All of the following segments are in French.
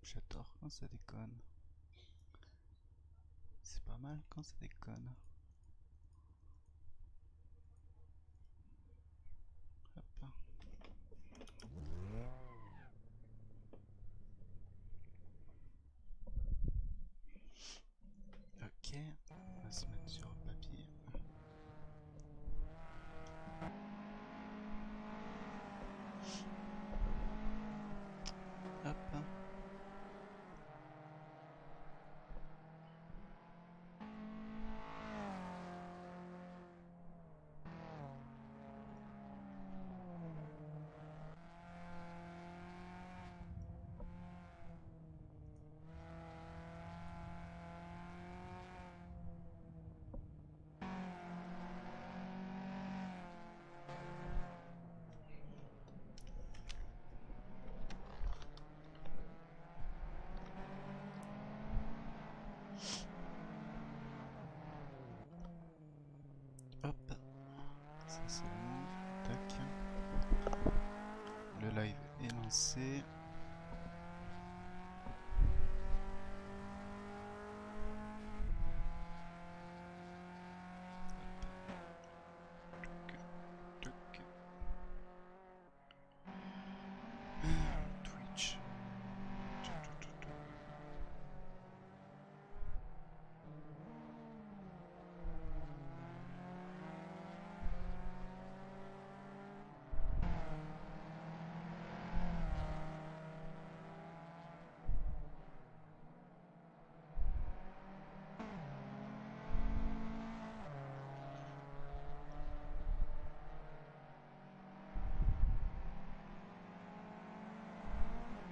J'adore quand ça déconne. C'est pas mal quand ça déconne. Hop. Ok, on va se mettre sur le papier. Hop. Hop. Ça c'est bon. Tac. Le live est lancé. Twitch.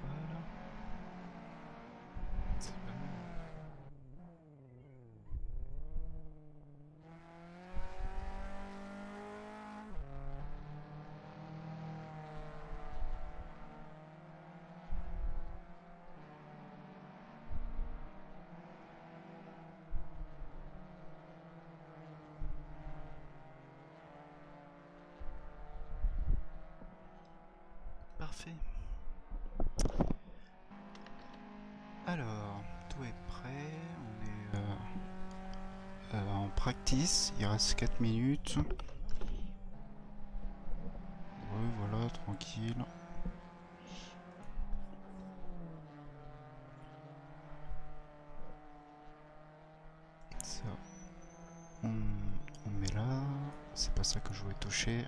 Voilà. C'est pas mal. Parfait. Alors, tout est prêt. On est en practice. Il reste 4 minutes. Ouais, voilà, tranquille. Ça, on met là. C'est pas ça que je voulais toucher.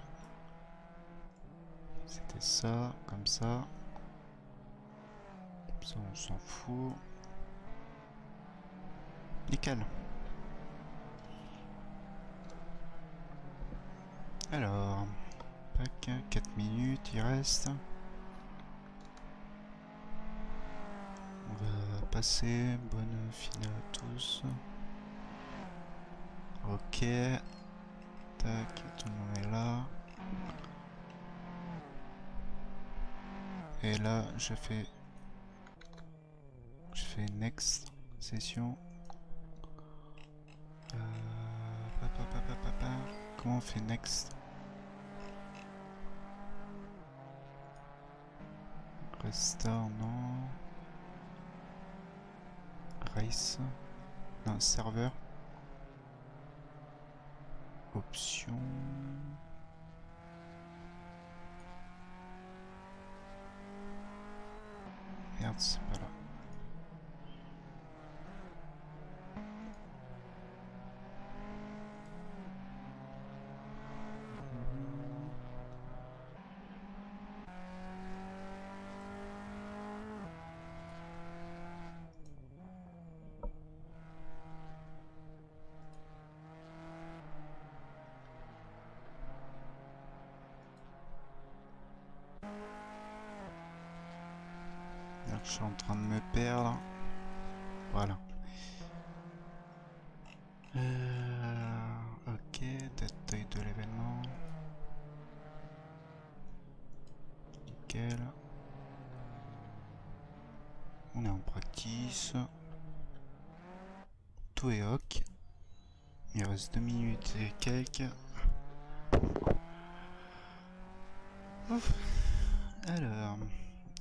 C'était ça, comme ça. Ça, on s'en fout. Nickel. Alors, pack, 4 minutes, il reste. On va passer. Bonne finale à tous. Ok. Tac, tout le monde est là. Et là, je fais next session. Comment on fait next? Restart, non. Race. Non, serveur. Option. Merde, c'est pas là. Alors, je suis en train de me perdre. Voilà. Ok, détail de l'événement. Nickel. On est en practice. Tout est ok. Il reste 2 minutes et quelques. Ouf. Alors,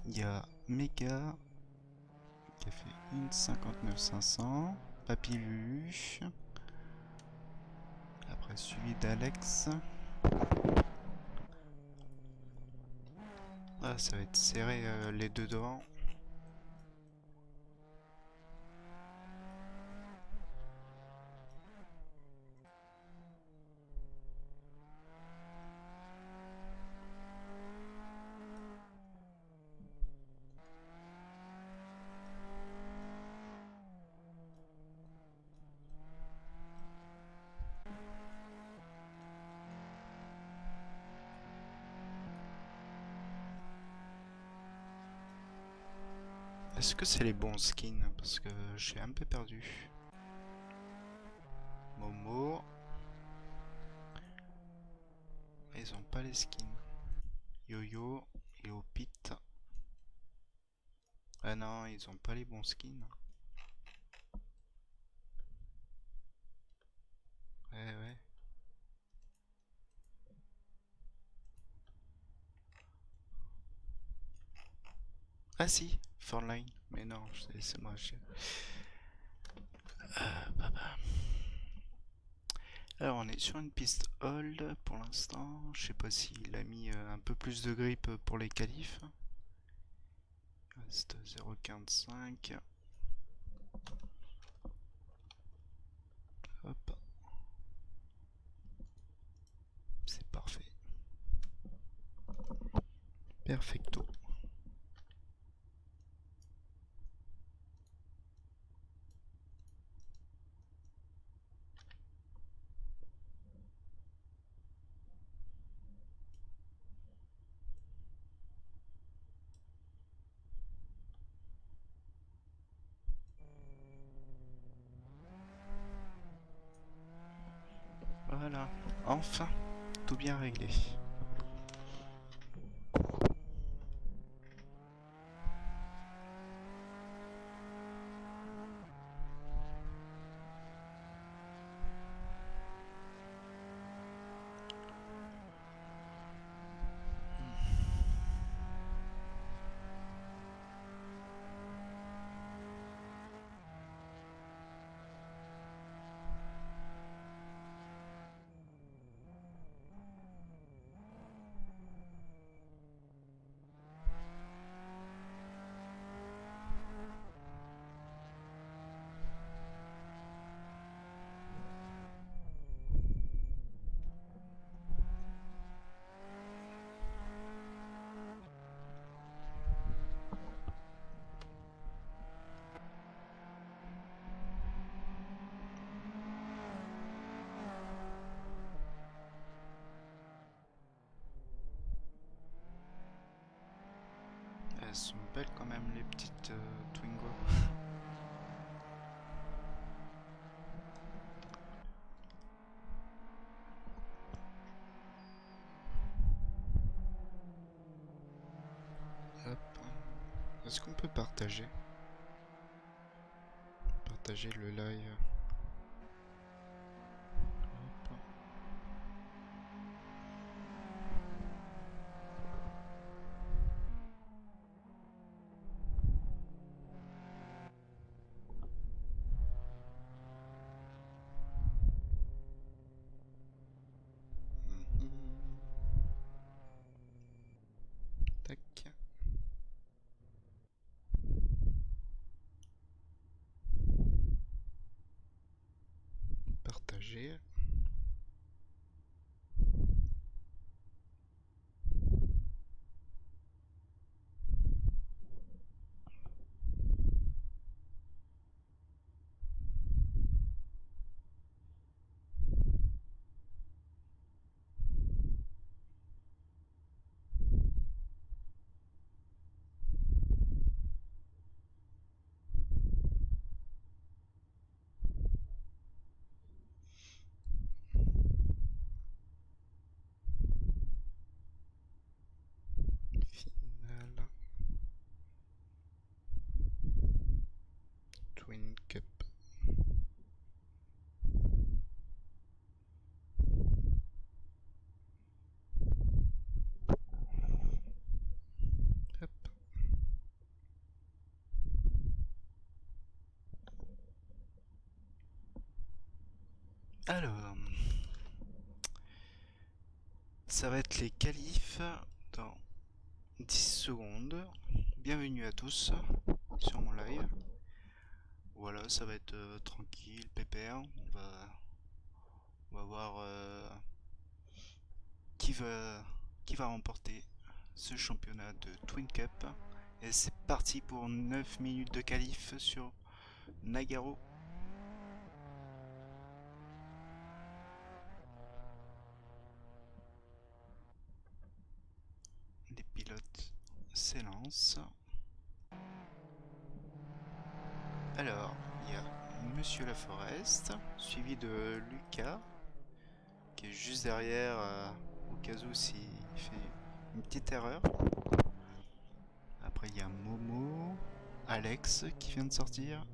il y a Mega, Caféine 59 500. Papillus. Après suivi d'Alex. Ah, ça va être serré les deux devant. Est-ce que c'est les bons skins? Parce que j'ai un peu perdu. Momo. Ils ont pas les skins. Yo-Yo et Opit. Ah non, ils ont pas les bons skins. Ouais, ouais. Ah si, Fortnite. Mais non, c'est moi. Bah, bah. Alors on est sur une piste hold pour l'instant. Je sais pas s'il a mis un peu plus de grip pour les qualifs. Il reste 0,45. Hop. C'est parfait. Perfecto. Voilà. Enfin, tout bien réglé. Elles sont belles quand même les petites Twingo. Hop. Est-ce qu'on peut partager le live? Hop. Mhm. Tac. Partager. Alors, ça va être les qualifs dans 10 secondes. Bienvenue à tous sur mon live. Voilà, ça va être tranquille, pépère. On va voir qui va remporter ce championnat de Twin Cup. Et c'est parti pour 9 minutes de qualif sur Nagaro. Les pilotes s'élancent. Alors, il y a Monsieur Laforest, suivi de Lucas, qui est juste derrière, au cas où s'il fait une petite erreur. Après, il y a Momo, Alex qui vient de sortir.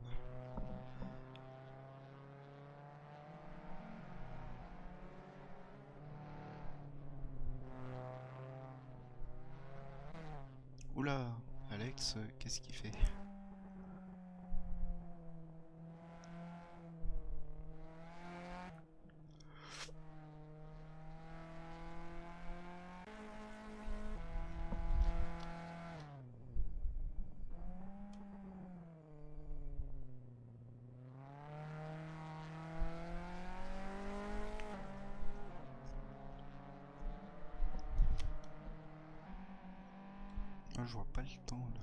Oula, Alex, qu'est-ce qu'il fait? Ah, je vois pas le temps là.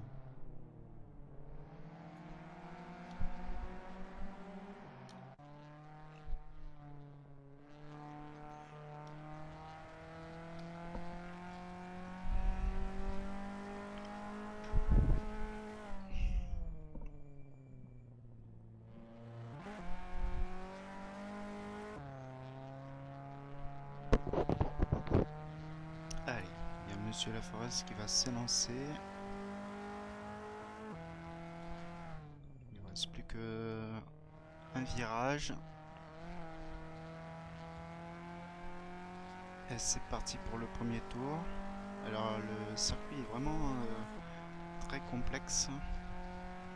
Allez, il y a Monsieur Laforest qui va s'élancer. Il ne reste plus que un virage. Et c'est parti pour le premier tour. Alors le circuit est vraiment très complexe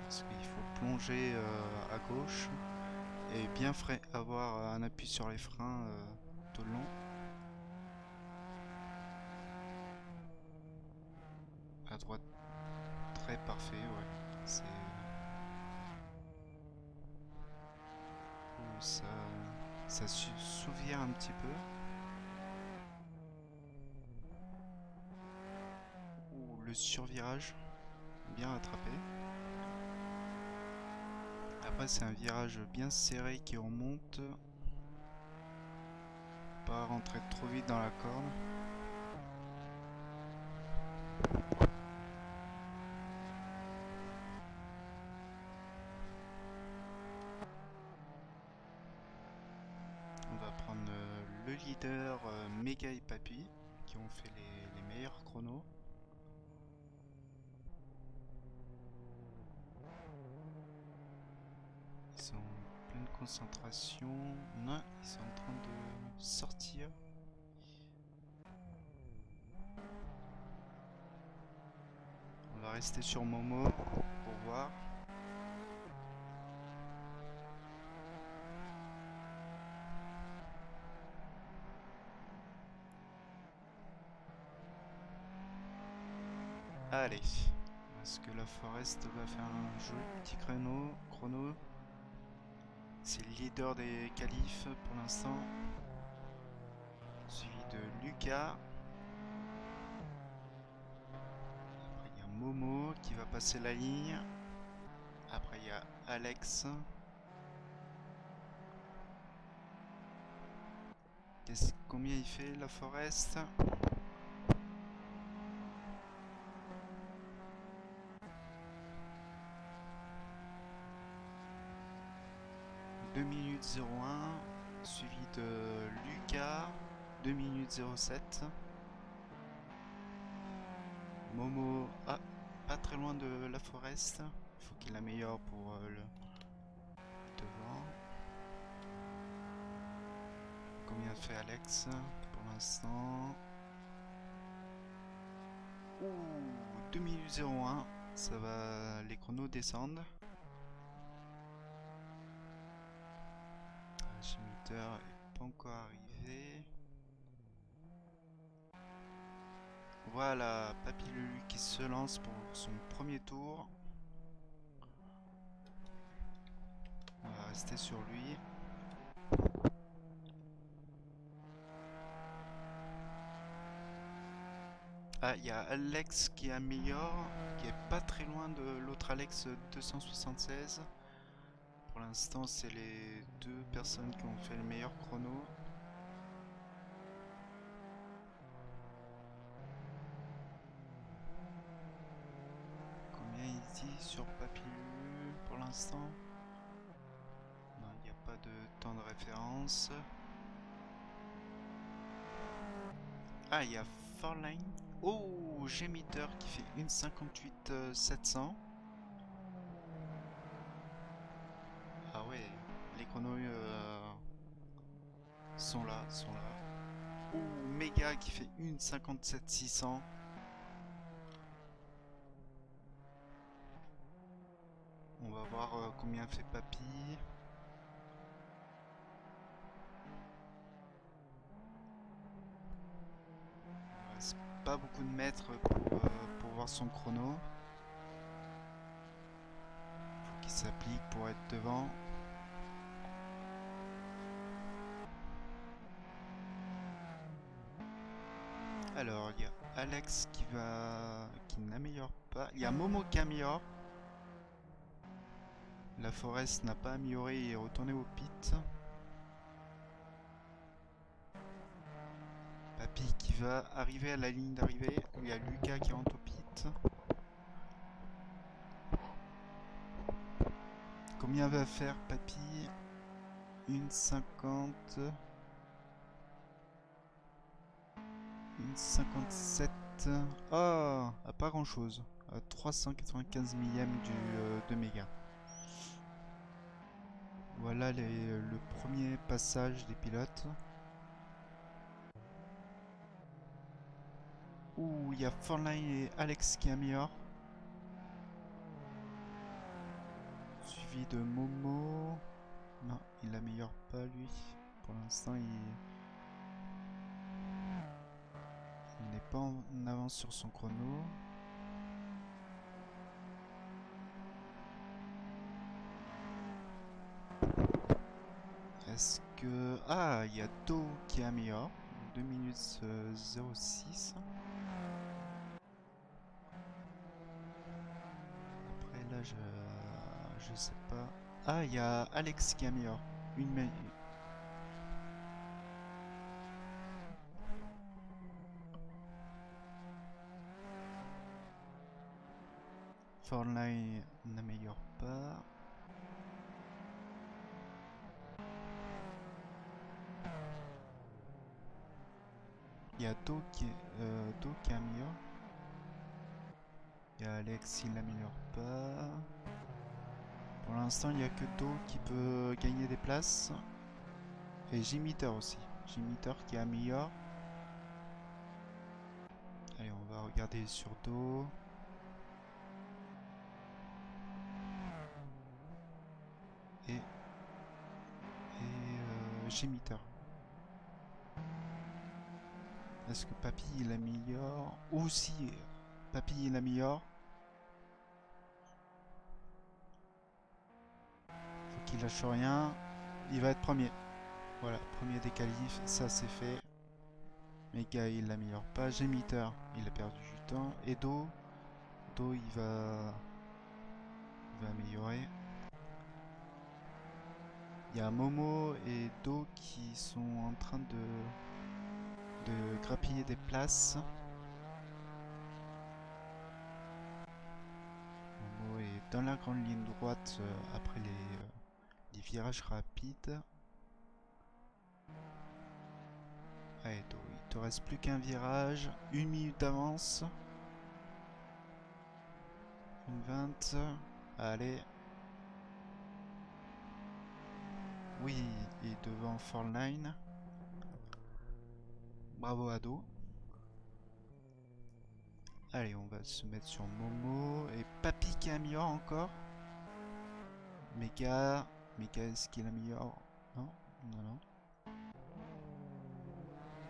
parce qu'il faut plonger à gauche et bien avoir un appui sur les freins tout le long. À droite, très parfait, ouais. C'est ça s'ouvre un petit peu. Ou le survirage, bien attrapé. Après c'est un virage bien serré qui remonte. Pas rentrer trop vite dans la corde. On va prendre le leader Mega et Papy qui ont fait les meilleurs chronos. Ils sont en pleine concentration. Non, ils sont en train de sortir. On va rester sur Momo pour voir. Allez, est-ce que Laforest va faire un joli petit chrono? C'est le leader des qualifs pour l'instant. Suivi de Lucas. Après il y a Momo qui va passer la ligne. Après il y a Alex. Combien il fait Laforest? « 2 minutes 01, suivi de Lucas, 2 minutes 07. Momo, pas très loin de Laforest. Il faut qu'il améliore pour le devant. Combien fait Alex pour l'instant? Ouh, 2 minutes 01. Ça va, les chronos descendent. Schmitter pas encore arrivé. Voilà, Papy Lulu qui se lance pour son premier tour. On va rester sur lui. Ah, il y a Alex qui améliore, qui est pas très loin de l'autre Alex 276. Pour l'instant, c'est les deux personnes qui ont fait le meilleur chrono. Combien il dit sur Papy Lulu pour l'instant? Non, il n'y a pas de temps de référence. Ah, il y a Forline. Oh, Gémiteur qui fait une 58 700. Ah ouais, les chronos sont là, sont là. Oh, Mega qui fait une 57 600. On va voir combien fait Papy. Il reste pas beaucoup de mètres pour voir son chrono. Faut qu'il s'applique pour être devant. Alors, il y a Alex qui n'améliore pas. Il y a Momo qui améliore. La Forest n'a pas amélioré et est retourné au pit. Papy qui va arriver à la ligne d'arrivée. Il y a Lucas qui rentre au pit. Combien va faire Papy? Une 50. Une 57. Oh, à pas grand chose. À 395 millièmes de méga. Voilà le premier passage des pilotes. Ouh, il y a Forline et Alex qui améliorent. Suivi de Momo. Non, il améliore pas lui. Pour l'instant, il n'est pas en avance sur son chrono. Est-ce que... Ah, il y a Do qui améliore. 2 minutes 06. Après là, je sais pas. Ah, il y a Alex qui améliore. Une... Fortnite n'améliore pas. Il y a Do qui améliore. Il y a Alex, il n'améliore pas. Pour l'instant, il n'y a que Do qui peut gagner des places. Et Jimiter aussi. Jimiter qui améliore. Allez, on va regarder sur Do. Et Jimiter. Est-ce que Papy il améliore? Oh si, Papy il améliore. Faut qu'il lâche rien. Il va être premier. Voilà, premier des qualifs, ça c'est fait. Mega il l'améliore pas. Gémiteur, il a perdu du temps. Et Do il va améliorer. Il y a Momo et Do qui sont en train de grappiller des places. Momo est dans la grande ligne droite après les virages rapides. Allez Do, il te reste plus qu'un virage. 1 minute d'avance. Une 20. Allez. Oui, et devant Fortnite. Bravo à Do. Allez, on va se mettre sur Momo. Et Papy qui améliore encore. Mega, est-ce qu'il améliore? Non, non, non.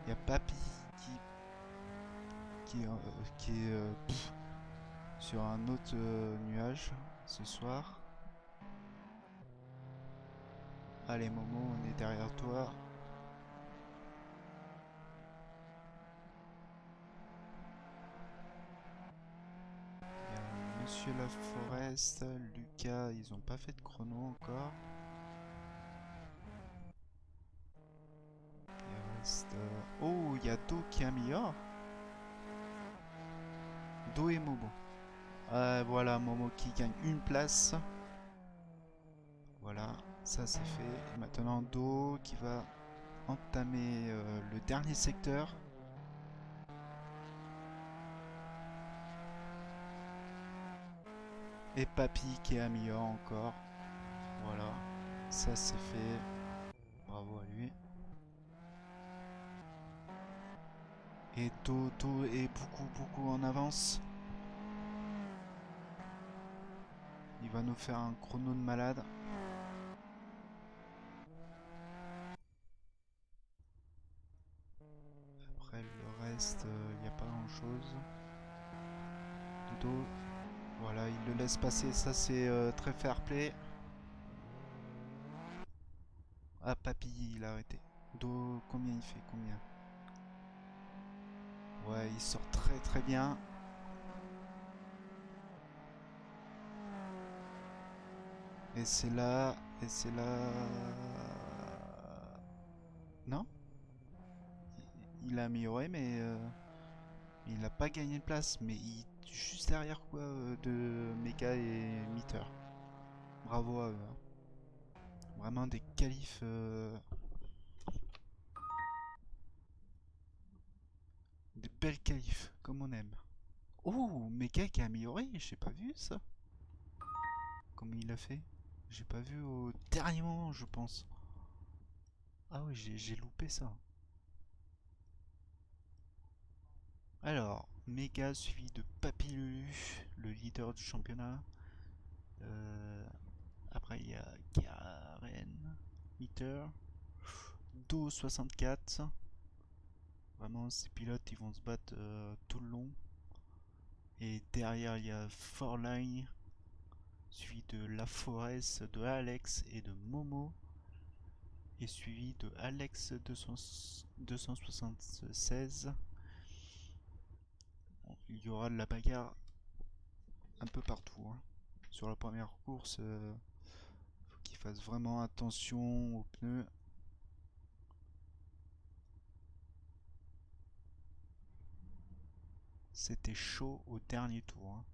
Il y a Papy qui est sur un autre nuage ce soir. Allez Momo, on est derrière toi. Il y a Monsieur Laforest, Lucas, ils ont pas fait de chrono encore. Il reste... Oh, il y a Do qui améliore. Do et Momo. Voilà, Momo qui gagne une place. Voilà, ça c'est fait. Et maintenant Do qui va entamer le dernier secteur. Et Papy qui améliore encore. Voilà, ça c'est fait. Bravo à lui. Et Do est beaucoup en avance. Il va nous faire un chrono de malade. Après le reste, il n'y a pas grand chose. Do, voilà, il le laisse passer, ça c'est très fair play. Ah, Papy, il a arrêté. Do, combien il fait? Combien? Ouais, il sort très bien. Et c'est là... Et c'est là... Non? Il a amélioré, mais... il n'a pas gagné de place. Mais il juste derrière quoi de Mecha et Meter. Bravo à eux. Hein. Vraiment des qualifs... des belles qualifs, comme on aime. Oh, Mecha qui a amélioré, j'ai pas vu ça. Comment il a fait? J'ai pas vu au dernier moment, je pense. Ah oui, j'ai loupé ça. Alors, Mega suivi de Papillulu, le leader du championnat. Après, il y a Garen, Meter, Do 64. Vraiment, ces pilotes, ils vont se battre tout le long. Et derrière, il y a Forline, suivi de La Forest, de Alex et de Momo. Et suivi de Alex 276. Il y aura de la bagarre un peu partout. Hein. Sur la première course, faut qu'il fasse vraiment attention aux pneus. C'était chaud au dernier tour. Hein.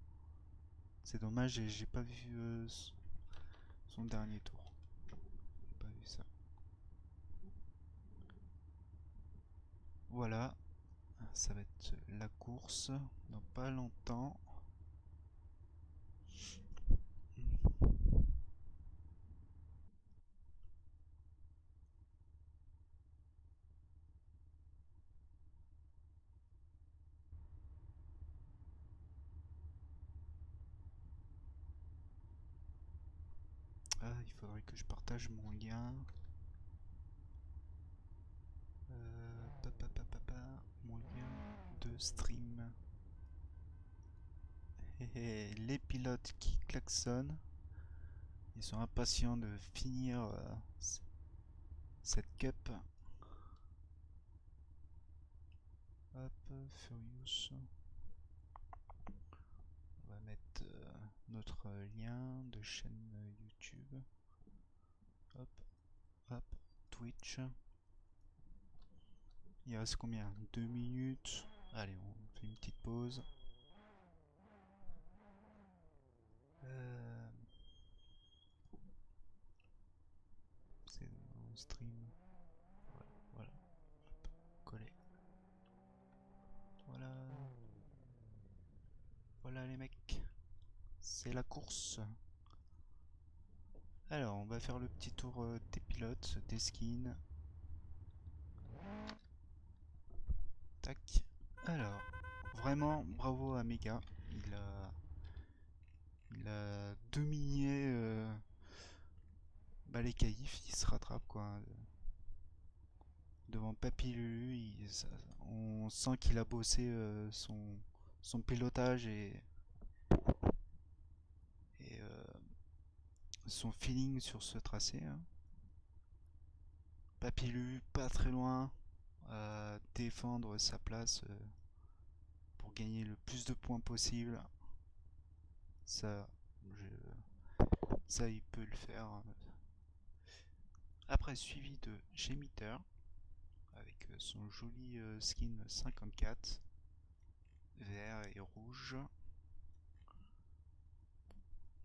C'est dommage, j'ai pas vu son dernier tour. J'ai pas vu ça. Voilà, ça va être la course dans pas longtemps. Ah, il faudrait que je partage mon lien. Mon lien de stream. Les pilotes qui klaxonnent. Ils sont impatients de finir cette cup. Hop, Furious. On va mettre notre lien de chaîne YouTube. Hop, hop, Twitch. Il reste combien? 2 minutes. Allez, on fait une petite pause. C'est mon stream. Voilà, voilà. Hop, coller. Voilà. Voilà les mecs. C'est la course. Alors, on va faire le petit tour des pilotes, des skins. Tac. Alors, vraiment, bravo à Mega. Il a dominé les qualifs. Il se rattrape quoi. devant Papy Lulu, on sent qu'il a bossé son pilotage et son feeling sur ce tracé, hein. Papy Lulu pas très loin à défendre sa place pour gagner le plus de points possible. Ça, ça il peut le faire. Après, suivi de Gémitter avec son joli skin 54 vert et rouge.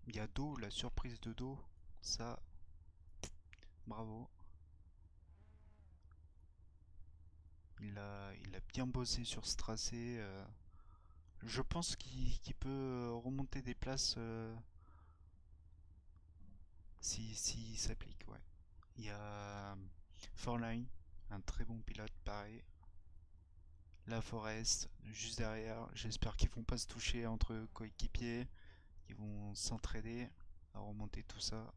Il y a Do, la surprise de Do, ça, bravo. Il a bien bossé sur ce tracé. Je pense qu'il peut remonter des places si s'applique, ouais. Il y a Forline, un très bon pilote pareil. La Forest, juste derrière. J'espère qu'ils vont pas se toucher entre coéquipiers, qu'ils vont s'entraider à remonter tout ça.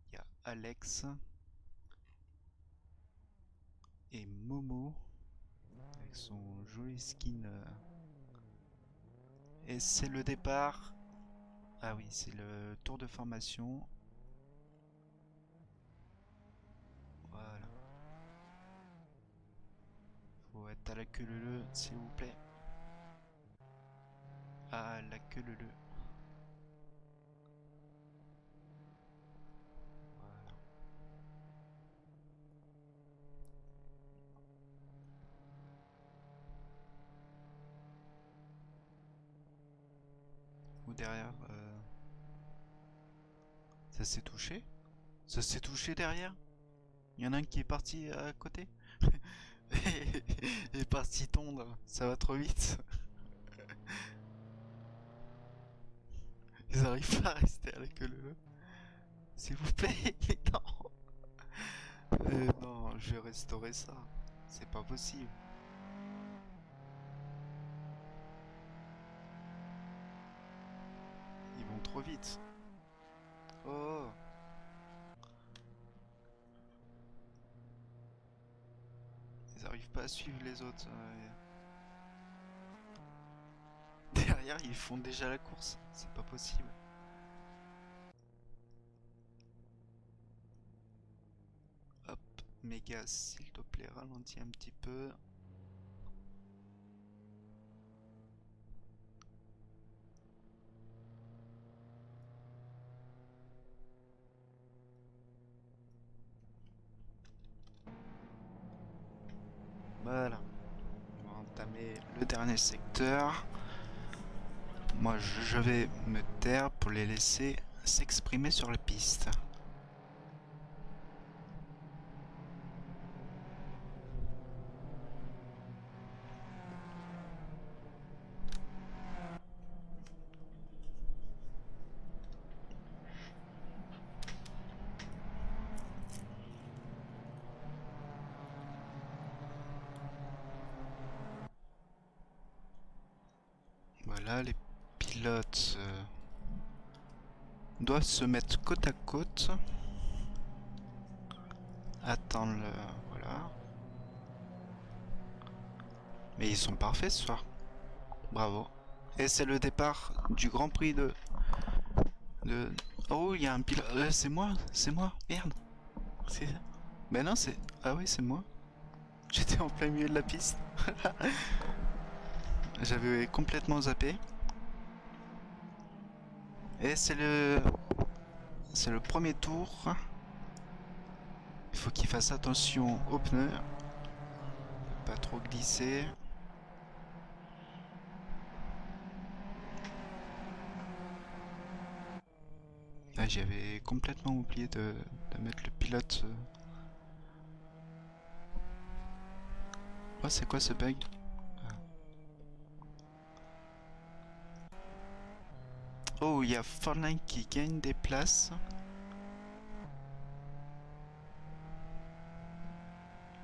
Il y a Alex et Momo avec son joli skin. Et c'est le départ. Ah oui, c'est le tour de formation. Voilà. Faut être à la queue leu, s'il vous plaît. À la queue leu. Voilà. Ou derrière. Ça s'est touché? Ça s'est touché derrière? Il y en a un qui est parti à côté? Il est parti tondre. Ça va trop vite. Ils arrivent pas à rester à la queue leu. S'il vous plaît, mais non. Non, je vais restaurer ça. C'est pas possible. Ils vont trop vite. Oh. Ils arrivent pas à suivre les autres. Derrière, ils font déjà la course. C'est pas possible. Hop, Mégas, s'il te plaît, ralentis un petit peu. Voilà. On va entamer le dernier secteur. Moi, je vais me taire pour les laisser s'exprimer sur la piste. Voilà, les pilotes doivent se mettre côte à côte. Attendre le... Voilà. Mais ils sont parfaits ce soir. Bravo. Et c'est le départ du Grand Prix de... Oh, il y a un pilote... c'est moi, merde. C'est... Ben non, c'est... Ah oui, c'est moi. J'étais en plein milieu de la piste. J'avais complètement zappé. Et c'est le... C'est le premier tour. Il faut qu'il fasse attention aux pneus. Pas trop glisser. Ah, j'avais complètement oublié de mettre le pilote. Oh, c'est quoi ce bug? Oh, il y a Fortnite qui gagne des places.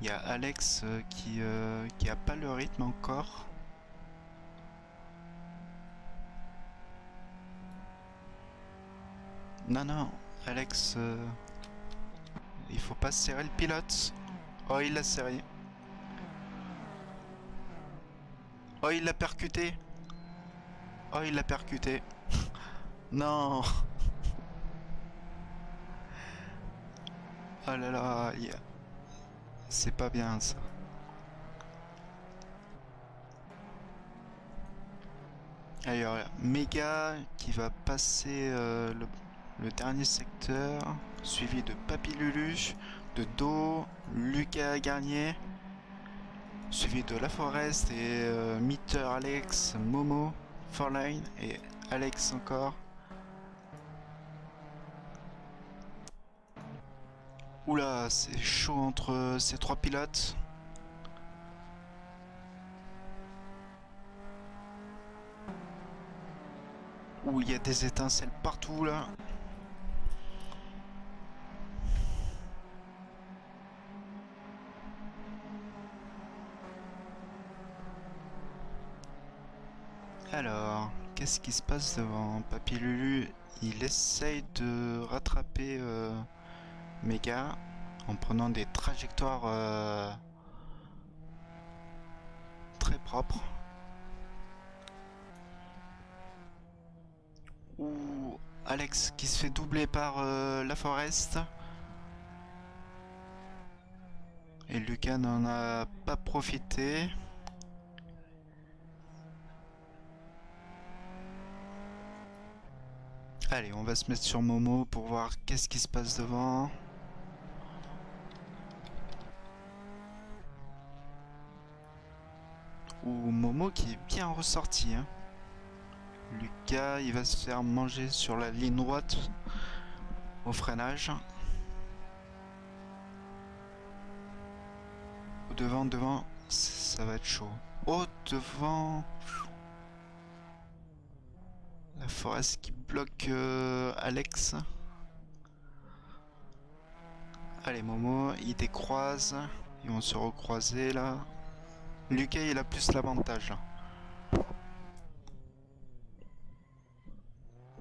Il y a Alex qui a pas le rythme encore. Non, non, Alex, il faut pas serrer le pilote. Oh, il l'a serré. Oh, il l'a percuté. Oh, il l'a percuté. Non. Oh là là, c'est pas bien ça. Alors, Mega qui va passer le dernier secteur, suivi de Papilulu, de Do, Lucas Garnier, suivi de La Forest et Mitter, Alex, Momo, Forline et Alex encore. Oula, c'est chaud entre ces trois pilotes. Où il y a des étincelles partout là. Alors, qu'est-ce qui se passe devant Papy Lulu? Il essaye de rattraper Mega en prenant des trajectoires très propres. Ou Alex qui se fait doubler par La Forest. Et Lucas n'en a pas profité. Allez, on va se mettre sur Momo pour voir qu'est-ce qui se passe devant. Ou Momo qui est bien ressorti. Hein. Lucas, il va se faire manger sur la ligne droite au freinage. Devant, ça va être chaud. Oh, devant. La Forest qui bloque Alex. Allez, Momo, il décroise. Ils vont se recroiser là. Lucas, il a plus l'avantage.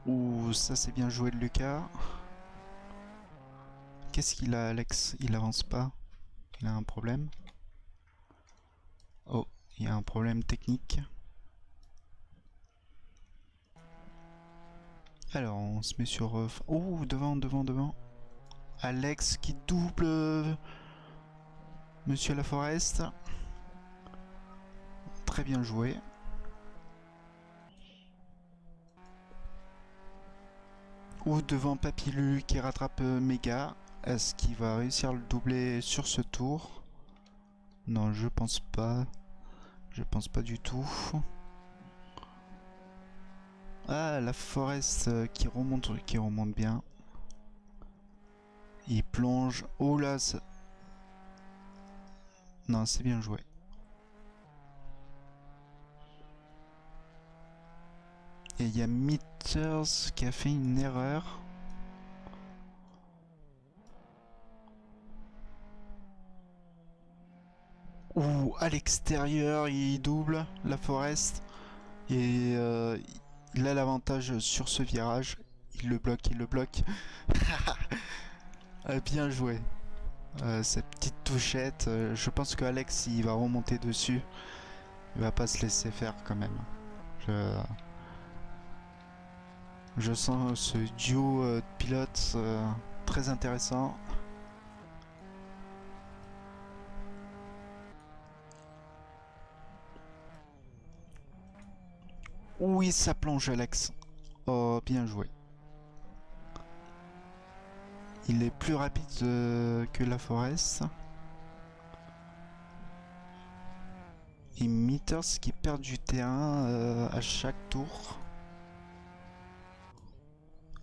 Ouh, ça c'est bien joué de Lucas. Qu'est-ce qu'il a, Alex? Il avance pas. Il a un problème. Oh, il y a un problème technique. Alors, on se met sur... oh, devant. Alex qui double Monsieur La Forest. Très bien joué. Ou devant Papillu qui rattrape Mega. Est-ce qu'il va réussir à le doubler sur ce tour? Non, je pense pas. Je pense pas du tout. Ah, La Forest qui remonte bien. Il plonge. Oh là, ça... Non, c'est bien joué. Et il y a Meters qui a fait une erreur. Ou à l'extérieur, il double La Forest. Et il a l'avantage sur ce virage. Il le bloque. Bien joué. Cette petite touchette. Je pense que Alex il va remonter dessus. Il va pas se laisser faire quand même. Je sens ce duo de pilotes très intéressant. Oui, ça plonge Alex. Oh, bien joué. Il est plus rapide que La Forest. Et Meters qui perd du terrain à chaque tour.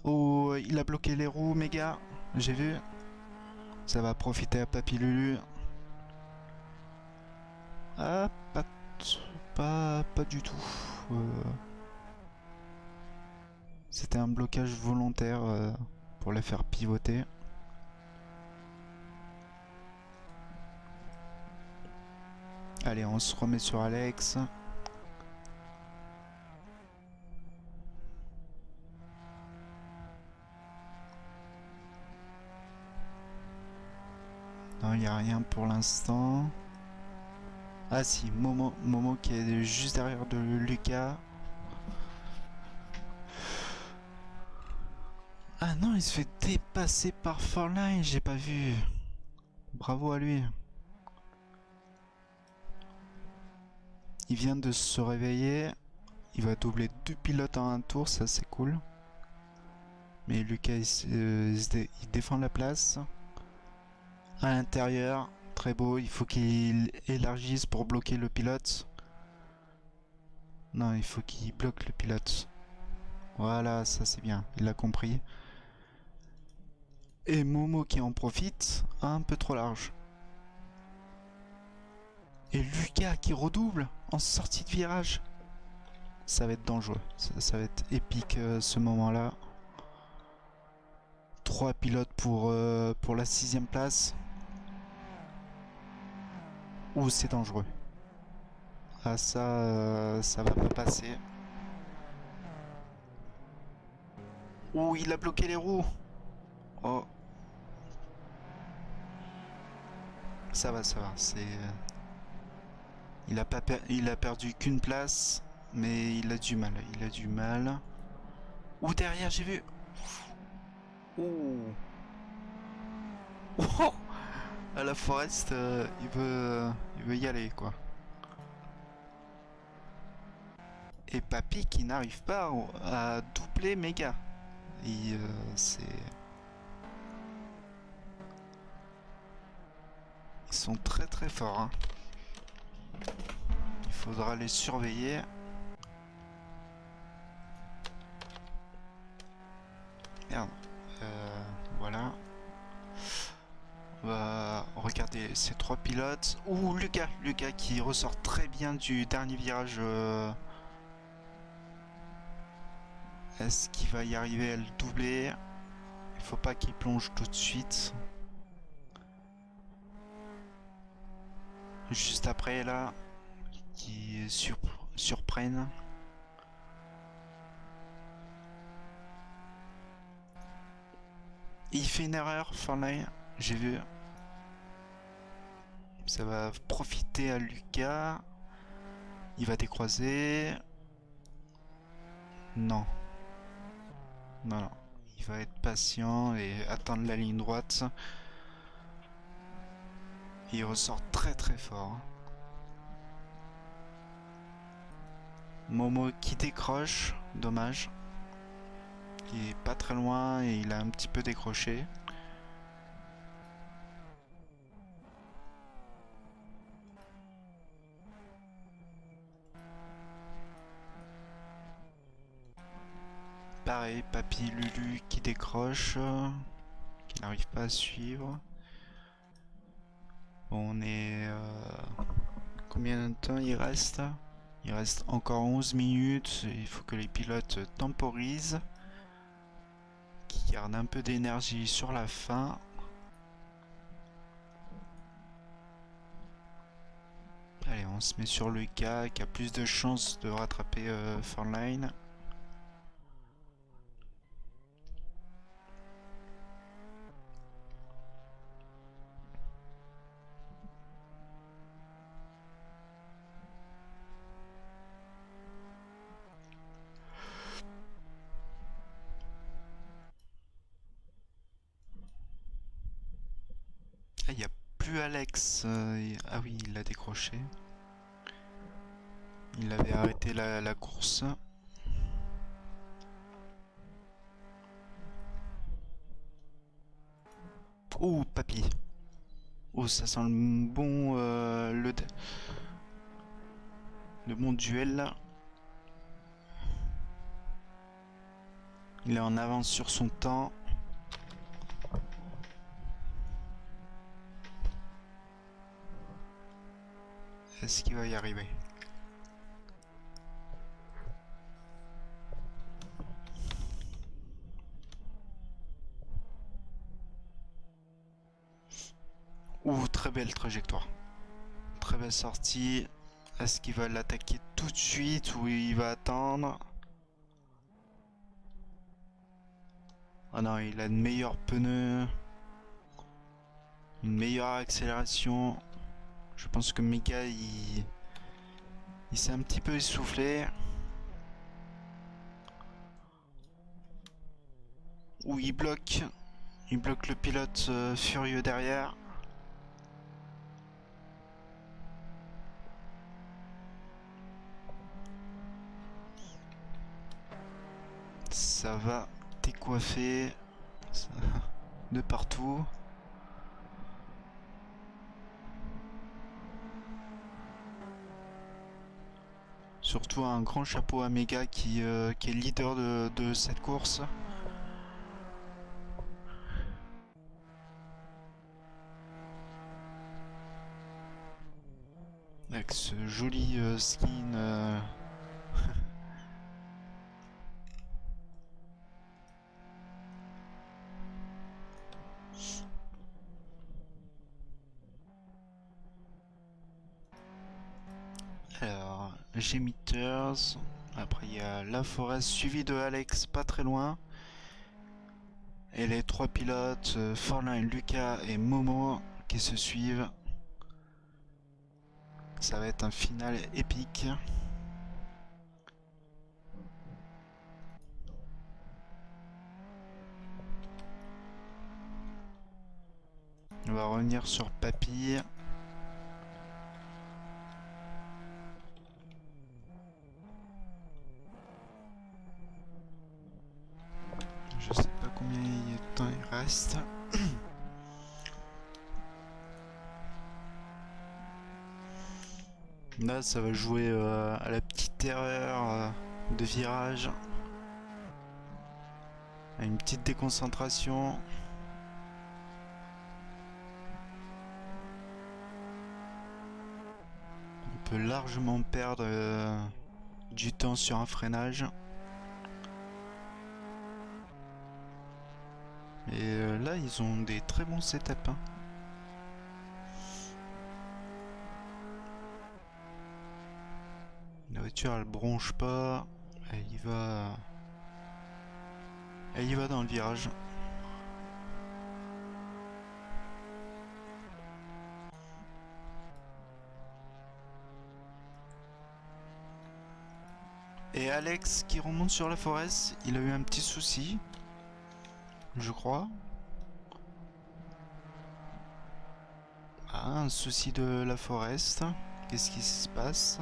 Oh, il a bloqué les roues, méga. J'ai vu. Ça va profiter à Papilulu. Ah, pas du tout. C'était un blocage volontaire pour les faire pivoter. Allez, on se remet sur Alex. Non, il n'y a rien pour l'instant. Ah si, Momo qui est juste derrière de Lucas. Ah non, il se fait dépasser par Fortnite, j'ai pas vu. Bravo à lui. Il vient de se réveiller. Il va doubler 2 pilotes en un tour, ça c'est cool. Mais Lucas il défend la place. À l'intérieur, très beau, il faut qu'il élargisse pour bloquer le pilote. Non, il faut qu'il bloque le pilote. Voilà, ça c'est bien, il a compris. Et Momo qui en profite, un peu trop large. Et Lucas qui redouble en sortie de virage. Ça va être dangereux, ça va être épique ce moment-là. 3 pilotes pour la 6ème place. Ouh, c'est dangereux. Ah ça va pas passer. Ouh, il a bloqué les roues. Oh. Ça va, c'est... Il a perdu qu'une place, mais il a du mal, Ouh, derrière, j'ai vu. Ouh. Oh. À la Forest, il veut y aller, quoi. Et Papy qui n'arrive pas à doubler Méga. Et c'est... Ils sont très très forts, hein. Il faudra les surveiller. Merde. Voilà. On va regarder ces 3 pilotes. Ouh, Lucas qui ressort très bien du dernier virage. Est-ce qu'il va y arriver à le doubler? Il faut pas qu'il plonge tout de suite. Juste après là, qui surprennent. Il fait une erreur, Fortnite, j'ai vu. Ça va profiter à Lucas. Il va décroiser. Non. Non, non. Il va être patient et attendre la ligne droite. Il ressort très très fort. Momo qui décroche, dommage. Il est pas très loin et il a un petit peu décroché. Pareil, Papy Lulu qui décroche, qui n'arrive pas à suivre. Bon, on est... combien de temps il reste? Il reste encore 11 minutes, il faut que les pilotes temporisent, qui gardent un peu d'énergie sur la fin. Allez, on se met sur le gars qui a plus de chances de rattraper Fortnite. Ah, il n'y a plus Alex. Ah oui, il l'a décroché. Il avait arrêté la course. Oh, Papy. Oh, ça sent le bon, le bon duel là. Il est en avance sur son temps. Est-ce qu'il va y arriver? Ouh, très belle trajectoire. Très belle sortie. Est-ce qu'il va l'attaquer tout de suite ou il va attendre? Ah non, il a de meilleurs pneus. une meilleure accélération. Je pense que Mega il s'est un petit peu essoufflé. Ou il bloque le pilote furieux derrière. Ça va décoiffer de partout. Surtout un grand chapeau à Mega qui est leader de cette course. Avec ce joli skin. Alors, G-Meters. Après, il y a La Forest suivi de Alex pas très loin. Et les trois pilotes, Forlin, Lucas et Momo, qui se suivent. Ça va être un final épique. On va revenir sur Papy. Je sais pas combien de temps il reste. Là, ça va jouer à la petite erreur de virage. À une petite déconcentration. On peut largement perdre du temps sur un freinage. Et là, ils ont des très bons setups. Hein. La voiture, elle bronche pas. Elle y va. Elle y va dans le virage. Et Alex qui remonte sur La Forest, il a eu un petit souci, je crois. Ah, un souci de La Forest. Qu'est-ce qui se passe?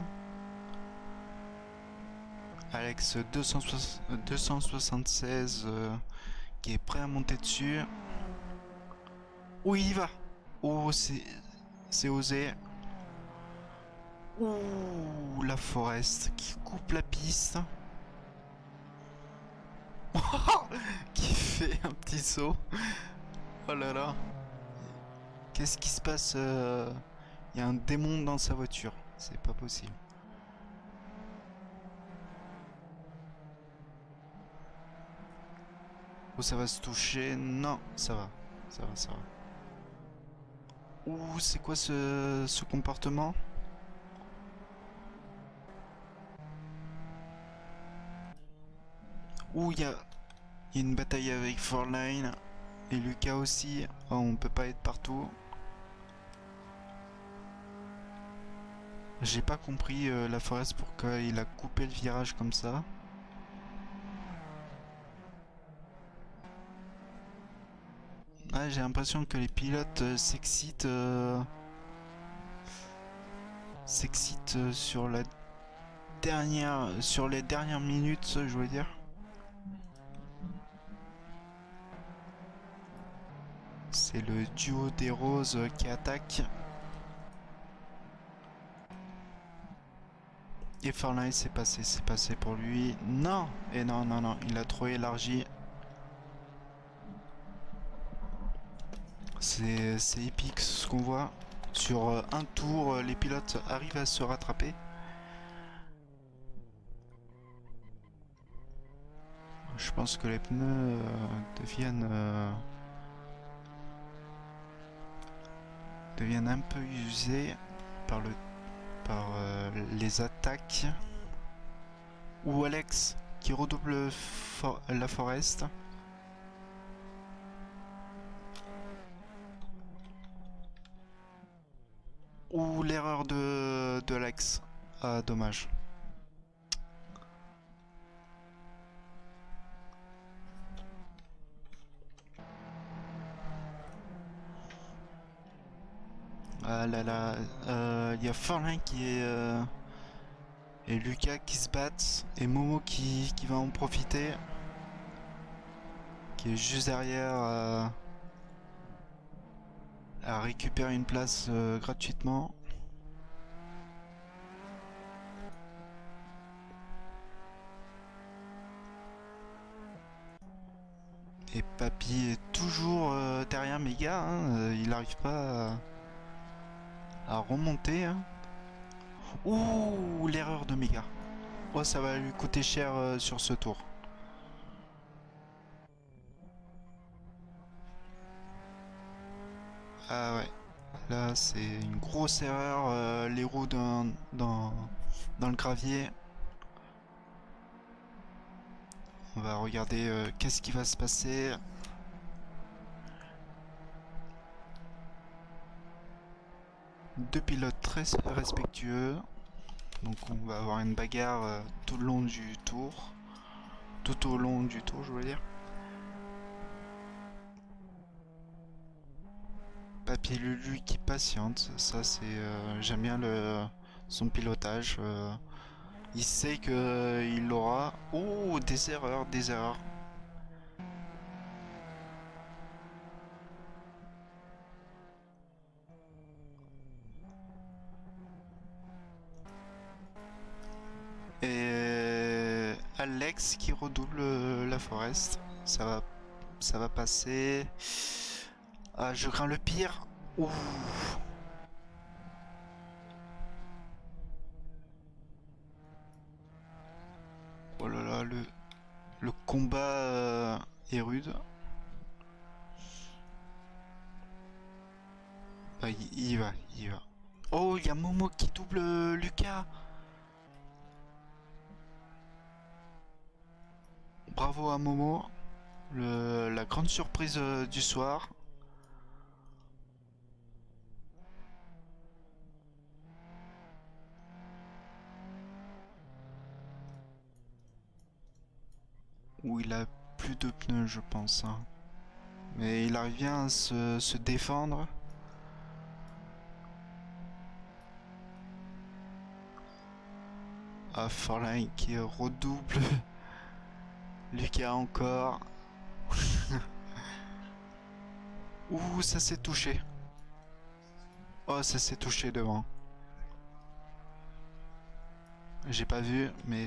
Alex 276 qui est prêt à monter dessus. Où il y va? Oh, c'est osé. Ouh, La Forest qui coupe la piste. Qui fait un petit saut. Oh là là. Qu'est-ce qui se passe? Il y a un démon dans sa voiture. C'est pas possible. Oh, ça va se toucher. Non, ça va. Ça va, ça va. Ouh, c'est quoi ce comportement? Ouh, il y a une bataille avec Forline et Lucas aussi. Oh, on peut pas être partout. J'ai pas compris La Forest pourquoi il a coupé le virage comme ça. Ah, j'ai l'impression que les pilotes s'excitent sur les dernières minutes, je veux dire. C'est le duo des roses qui attaque. Et Farline, c'est passé pour lui. Non! Et non, non, non, il a trop élargi. C'est épique ce qu'on voit. Sur un tour, les pilotes arrivent à se rattraper. Je pense que les pneus deviennent un peu usés par les attaques. Ou Alex qui redouble La Forest. Ou l'erreur de Alex. Ah, dommage. Ah là là, il y a Forlin qui est et Lucas qui se battent et Momo qui va en profiter, qui est juste derrière à récupérer une place gratuitement. Et Papy est toujours derrière Mega, hein, il n'arrive pas à remonter. Hein. Ouh, l'erreur de Mega. Oh, ça va lui coûter cher sur ce tour. Ah ouais, là c'est une grosse erreur, les roues dans le gravier. On va regarder qu'est-ce qui va se passer. Deux pilotes très respectueux. Donc on va avoir une bagarre tout le long du tour. Tout au long du tour, je veux dire. Papy Lulu qui patiente. Ça c'est... j'aime bien son pilotage. Il sait qu'il l'aura. Oh, des erreurs, des erreurs. Et Alex qui redouble la Forest. Ça va passer. Ah, je crains le pire. Ouh. Oh là là, le combat est rude. Ah, il y va, il y va. Oh, il y a Momo qui double Lucas. Bravo à Momo. La grande surprise du soir. Où il a plus de pneus, je pense. Hein. Mais il arrive bien à se défendre. Ah, Forlane qui redouble. Lucas encore. Ouh, ça s'est touché. Oh, ça s'est touché devant. J'ai pas vu, mais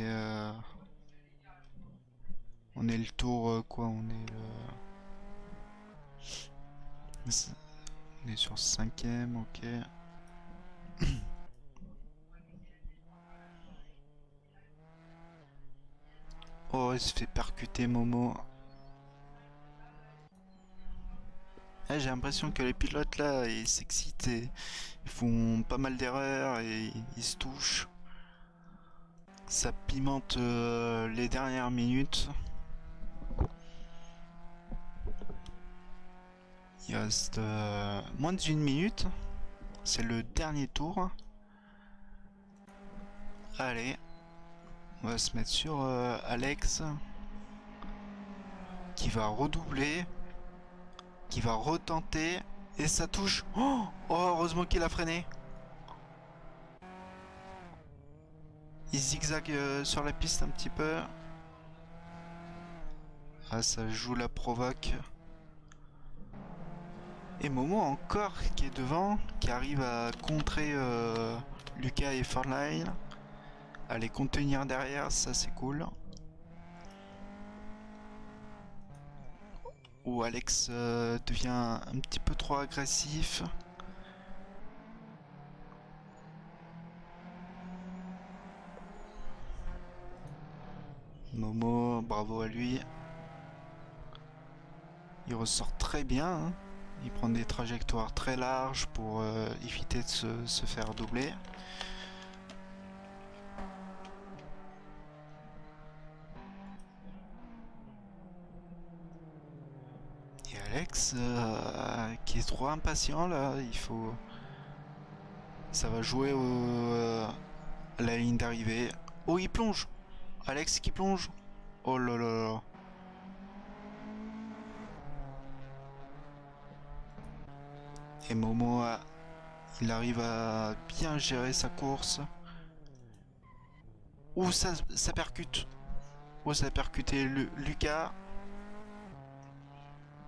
on est le tour quoi? On est sur 5ème, ok. Oh, il se fait percuter Momo. Ah, j'ai l'impression que les pilotes là, ils s'excitent et ils font pas mal d'erreurs et ils se touchent. Ça pimente les dernières minutes. Il reste moins d'une minute. C'est le dernier tour. Allez, on va se mettre sur Alex qui va redoubler, qui va retenter et ça touche. Oh, heureusement qu'il a freiné. Il zigzague sur la piste un petit peu. Ah, ça joue la provoque. Et Momo encore qui est devant, qui arrive à contrer Lucas et Forline. À les contenir derrière, ça c'est cool. Où Alex devient un petit peu trop agressif. Momo, bravo à lui. Il ressort très bien. Hein. Il prend des trajectoires très larges pour éviter de se faire doubler. Et Alex qui est trop impatient là, il faut Ça va jouer à la ligne d'arrivée. Oh, il plonge. Alex qui plonge. Oh là là là. Et Momo, il arrive à bien gérer sa course. Ouh, ça percute. Oh, ça a percuté Lucas.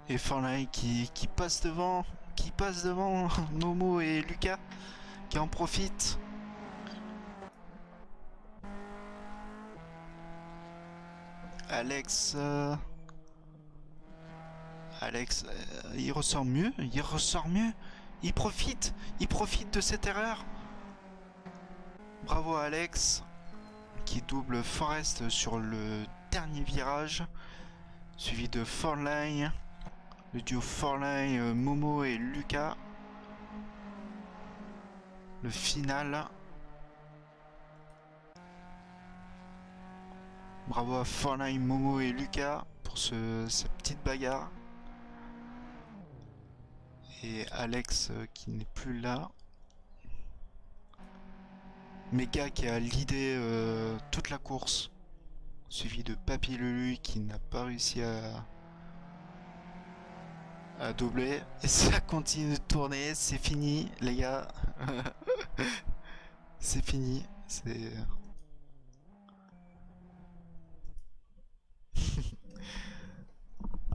Et Fortnite qui passe devant. Qui passe devant Momo et Lucas. Qui en profite. Alex... Alex, il ressort mieux. Il ressort mieux. Il profite de cette erreur. Bravo Alex. Qui double Forest sur le dernier virage. Suivi de Fortnite. Le duo Fortnite, Momo et Lucas. Le final. Bravo à Fortnite, Momo et Lucas pour cette petite bagarre. Et Alex qui n'est plus là. Mega qui a leadé toute la course. Suivi de Papy Lulu qui n'a pas réussi à doubler. Et ça continue de tourner. C'est fini les gars. C'est fini. C'est...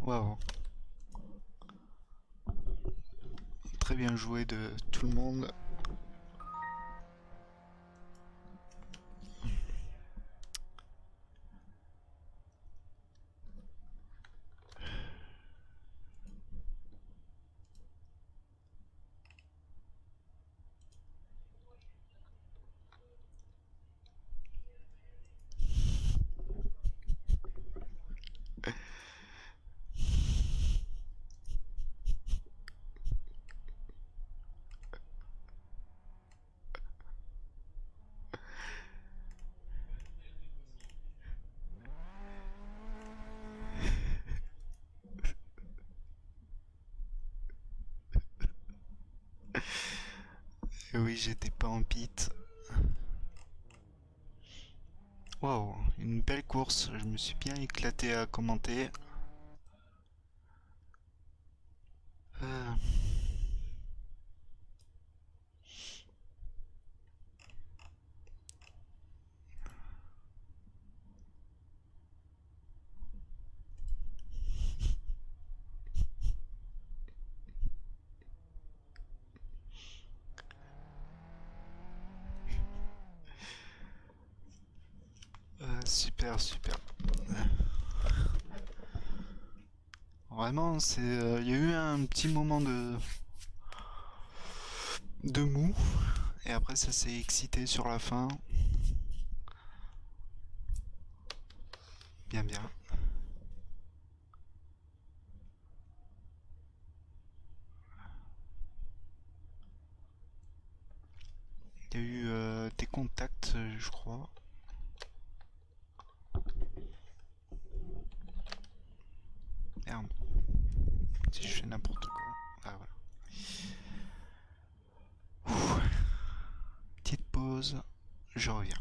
Waouh. Très bien joué de tout le monde. Et oui, j'étais pas en pit. Waouh, une belle course. Je me suis bien éclaté à commenter. Euh, super, super. Vraiment, c'est, il y a eu un petit moment de mou, et après ça s'est excité sur la fin. Bien, bien. Il y a eu des contacts, je crois. Merde. Si je fais n'importe quoi. Ah voilà. Ouh. Petite pause. Je reviens.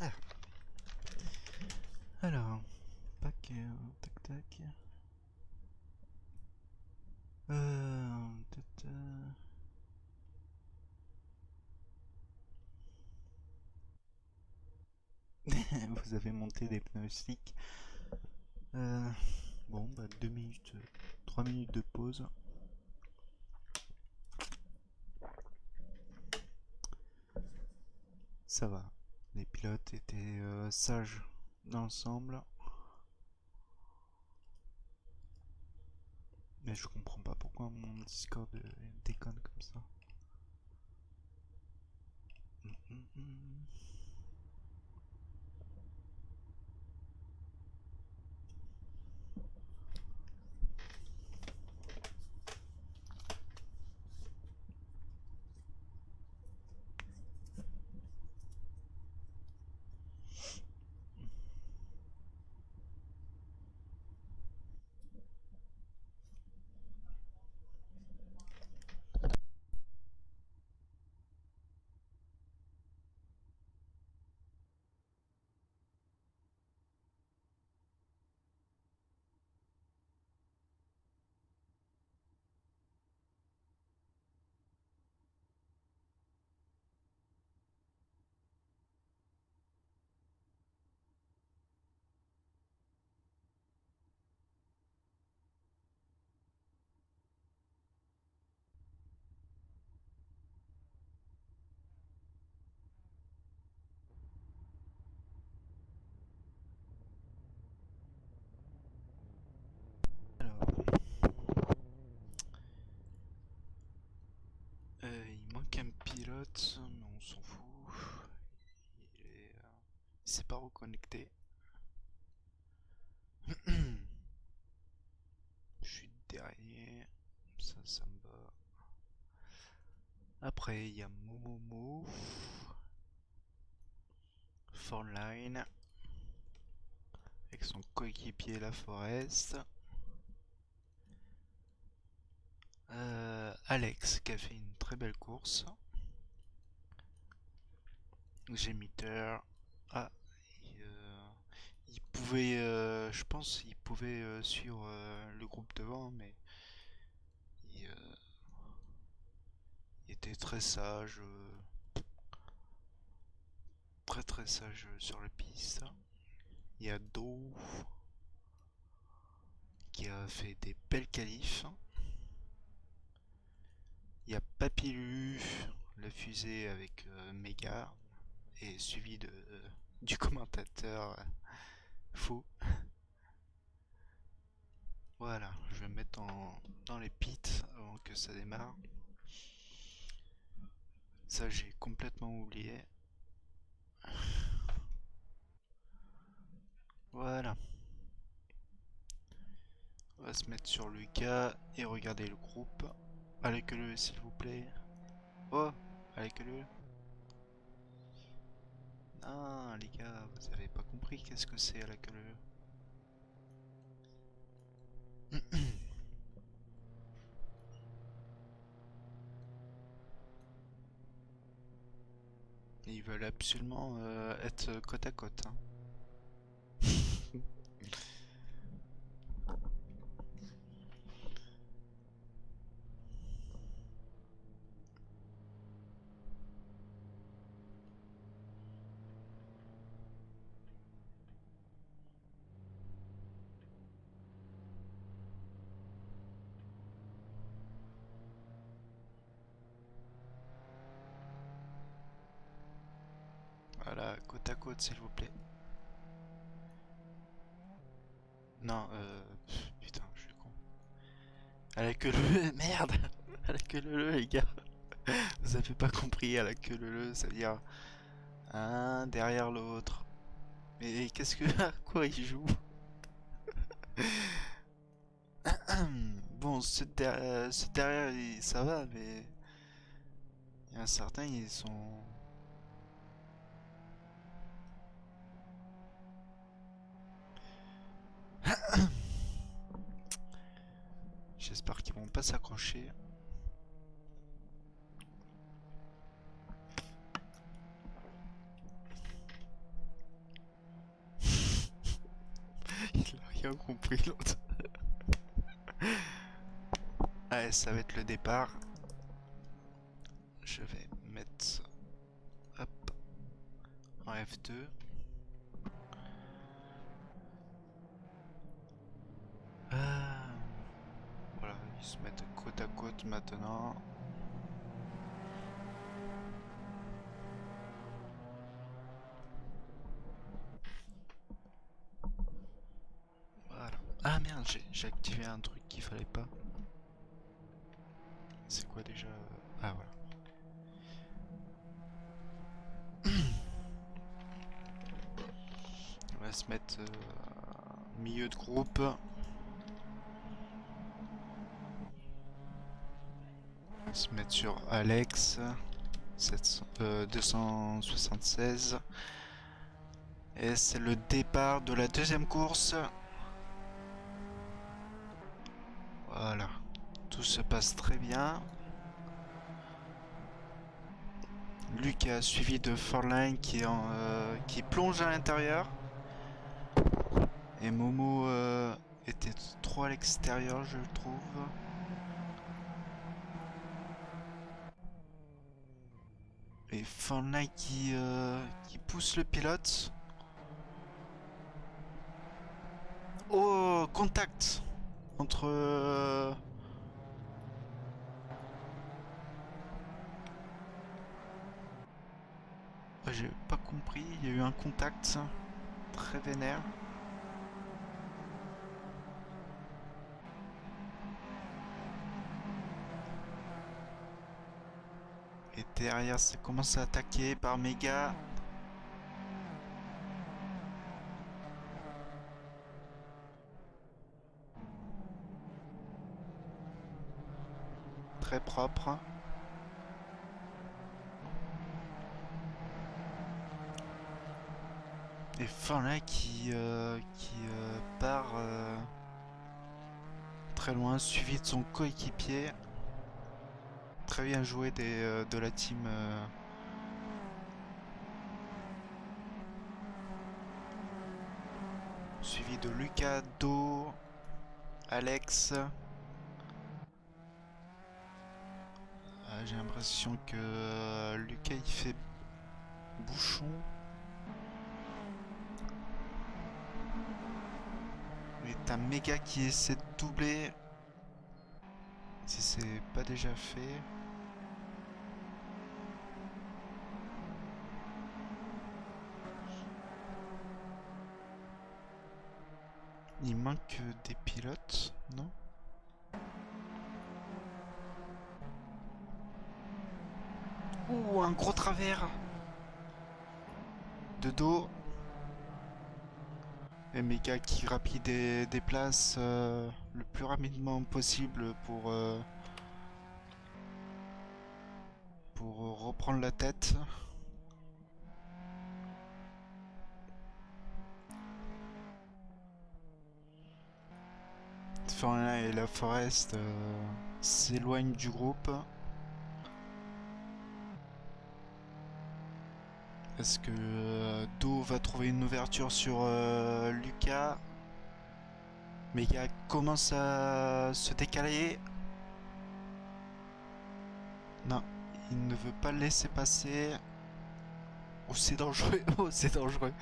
Ah. Alors, tac, tac, tac. Tata. Vous avez monté des pneumatiques. Euh, bon, bah 2 minutes, 3 minutes de pause. Ça va. Les pilotes étaient sages d'ensemble. Mais je comprends pas pourquoi mon Discord déconne comme ça. Il manque un pilote, mais on s'en fout. Il s'est pas reconnecté. Je suis derrière. Ça me va. Après, il y a Momomo. Forline. Avec son coéquipier La Forest. Alex qui a fait une très belle course. Gémiteur. Ah, il pouvait, je pense, il pouvait suivre le groupe devant, mais il, il était très sage, très sage sur la piste. Il y a Do qui a fait des belles qualifs. Il y a Papillu, la fusée avec Mega, et suivi du commentateur faux. Voilà, je vais me mettre dans les pits avant que ça démarre. Ça, j'ai complètement oublié. Voilà. On va se mettre sur Lucas et regarder le groupe. Allez que le, s'il vous plaît. Oh, allez que le. Non, les gars, vous avez pas compris qu'est-ce que c'est à la queue leu. Ils veulent absolument être côte à côte. Hein. Voilà, côte à côte, s'il vous plaît. Non, putain, je suis con. À la queue leu, merde. À la queue leu, les gars. Vous avez pas compris, à la queue leu, ça veut dire un derrière l'autre. Mais qu'est-ce que... À quoi il joue? Bon, ce derrière, ça va, mais... Il y en a certains, ils sont... J'espère qu'ils vont pas s'accrocher. Il a rien compris, l'autre. Allez, ça va être le départ. Je vais mettre... Hop. En F2. Voilà, ils se mettent côte à côte maintenant. Ah merde, j'ai activé un truc qu'il fallait pas. C'est quoi déjà? Ah voilà. On va se mettre au milieu de groupe. On va se mettre sur Alex 276. Et c'est le départ de la deuxième course. Voilà. Tout se passe très bien. Lucas suivi de Forline qui plonge à l'intérieur. Et Momo était trop à l'extérieur, je trouve. Et Forline qui pousse le pilote. Oh, contact entre... J'ai pas compris, il y a eu un contact très vénère. Et derrière, ça commence à attaquer par Mega. Très propre. Et Forlin qui part très loin, suivi de son coéquipier. Très bien joué de la team. Suivi de Lucas, Do, Alex. J'ai l'impression que Lucas il fait bouchon. Et t'as Mega qui essaie de doubler. Si c'est pas déjà fait. Il manque des pilotes, non? Ouh, un gros travers de dos. Et Mega qui rapide des places le plus rapidement possible pour reprendre la tête. Forlin et la Forest s'éloignent du groupe. Est-ce que Do va trouver une ouverture sur Lucas? Mega commence à se décaler. Non, il ne veut pas le laisser passer. Oh, c'est dangereux. Oh, c'est dangereux.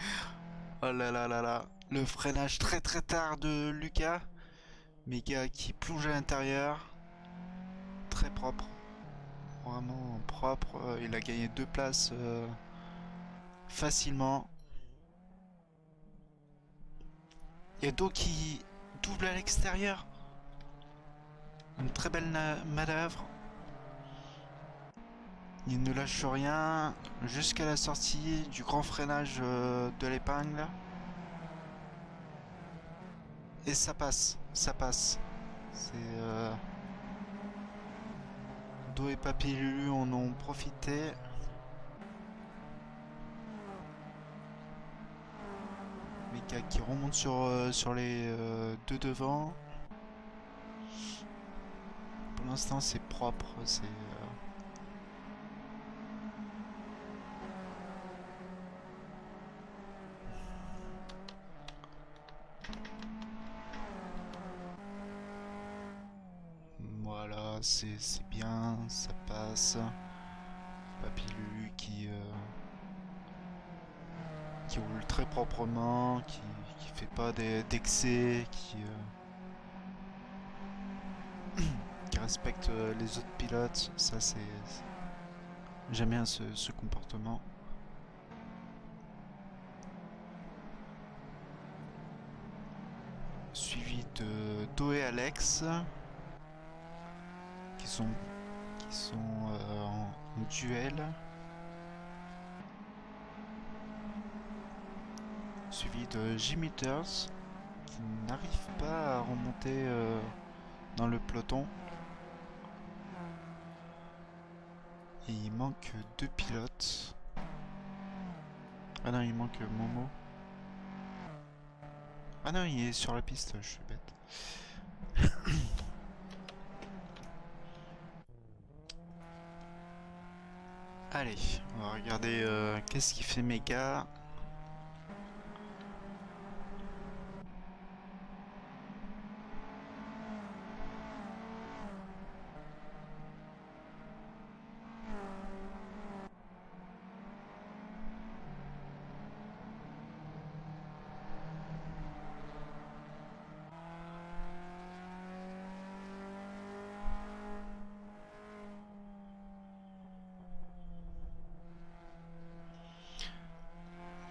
Oh là là là là. Le freinage très très tard de Lucas. Mega qui plonge à l'intérieur. Très propre. Vraiment propre. Il a gagné 2 places facilement. Il y a Do qui double à l'extérieur. Une très belle manœuvre. Il ne lâche rien jusqu'à la sortie du grand freinage de l'épingle. Et ça passe, ça passe. C'est Do et Papy Lulu en ont profité. Mika qui remonte sur les deux devant. Pour l'instant c'est propre, c'est voilà, c'est bien, ça passe. Papy Lulu qui roule très proprement, qui fait pas d'excès, qui respecte les autres pilotes. Ça c'est... J'aime bien ce comportement. suivi de Do et Alex qui sont en duel, suivi de Jimmyters qui n'arrive pas à remonter dans le peloton. Et il manque 2 pilotes. Ah non, il manque Momo. Ah non, il est sur la piste, je suis bête. Allez, on va regarder qu'est-ce qu'il fait Mega.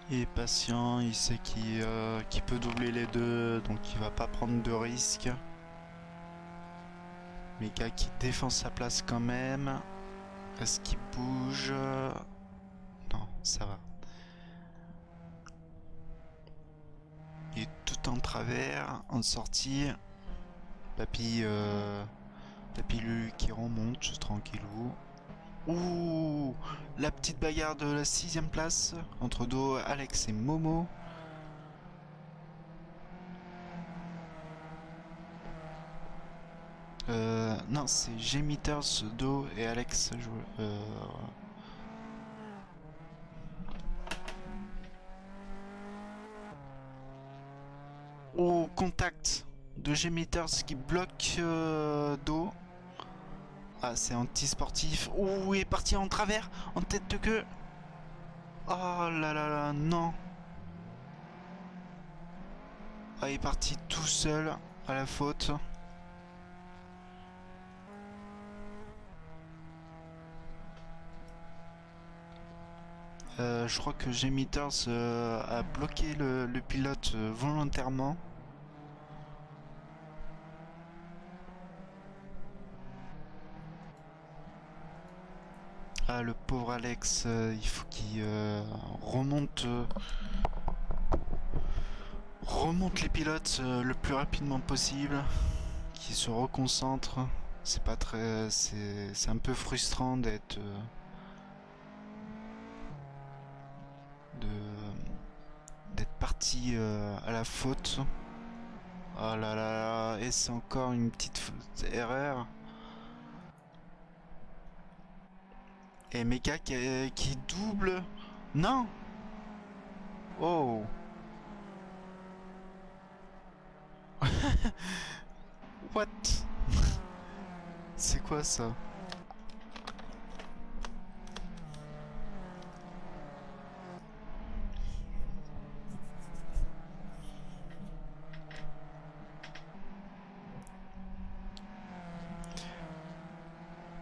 Il est patient, il sait qu'il peut doubler les deux, donc il va pas prendre de risques. Mega qui défend sa place quand même. Est-ce qu'il bouge? Non, ça va. Il est tout en travers, en sortie. Papy Lulu qui remonte, tranquillou. Ouh, la petite bagarre de la 6ème place entre Do, Alex et Momo. Non, c'est Jimmyters, Do et Alex. Oh, contact de Jimmyters qui bloque Do. Ah, c'est anti-sportif. Oh, il est parti en travers, en tête de queue. Oh là là là, non. Ah, il est parti tout seul à la faute. Je crois que Jimmyters a bloqué le pilote volontairement. Ah, le pauvre Alex, il faut qu'il remonte les pilotes le plus rapidement possible, qu'il se reconcentre. C'est pas très, c'est un peu frustrant d'être parti à la faute. Oh là là, et c'est encore une petite erreur. Et Mecha qui double. Non. Oh. What? C'est quoi ça?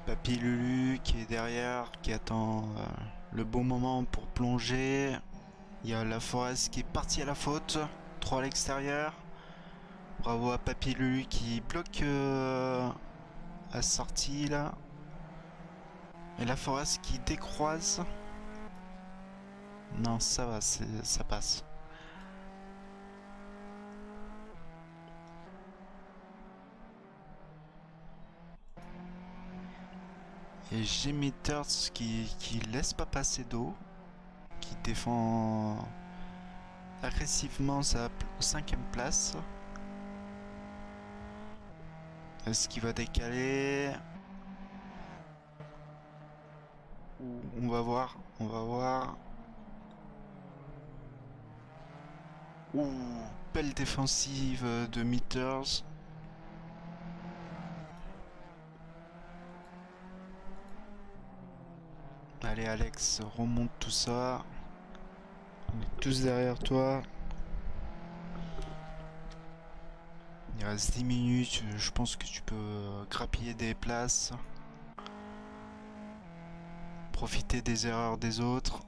Papy Lulu qui est derrière, qui attend le bon moment pour plonger. Il y a la Forest qui est partie à la faute. 3 à l'extérieur. Bravo à Papy Lulu qui bloque la sortie là. Et la Forest qui décroise. Non, ça va, ça passe. Et Jimmyters qui laisse pas passer d'eau, qui défend agressivement sa 5ème place. Est-ce qu'il va décaler? On va voir, on va voir. Ouh, belle défensive de Meters. Allez Alex, remonte tout ça. On est tous derrière toi. Il reste 10 minutes, je pense que tu peux grappiller des places. Profiter des erreurs des autres.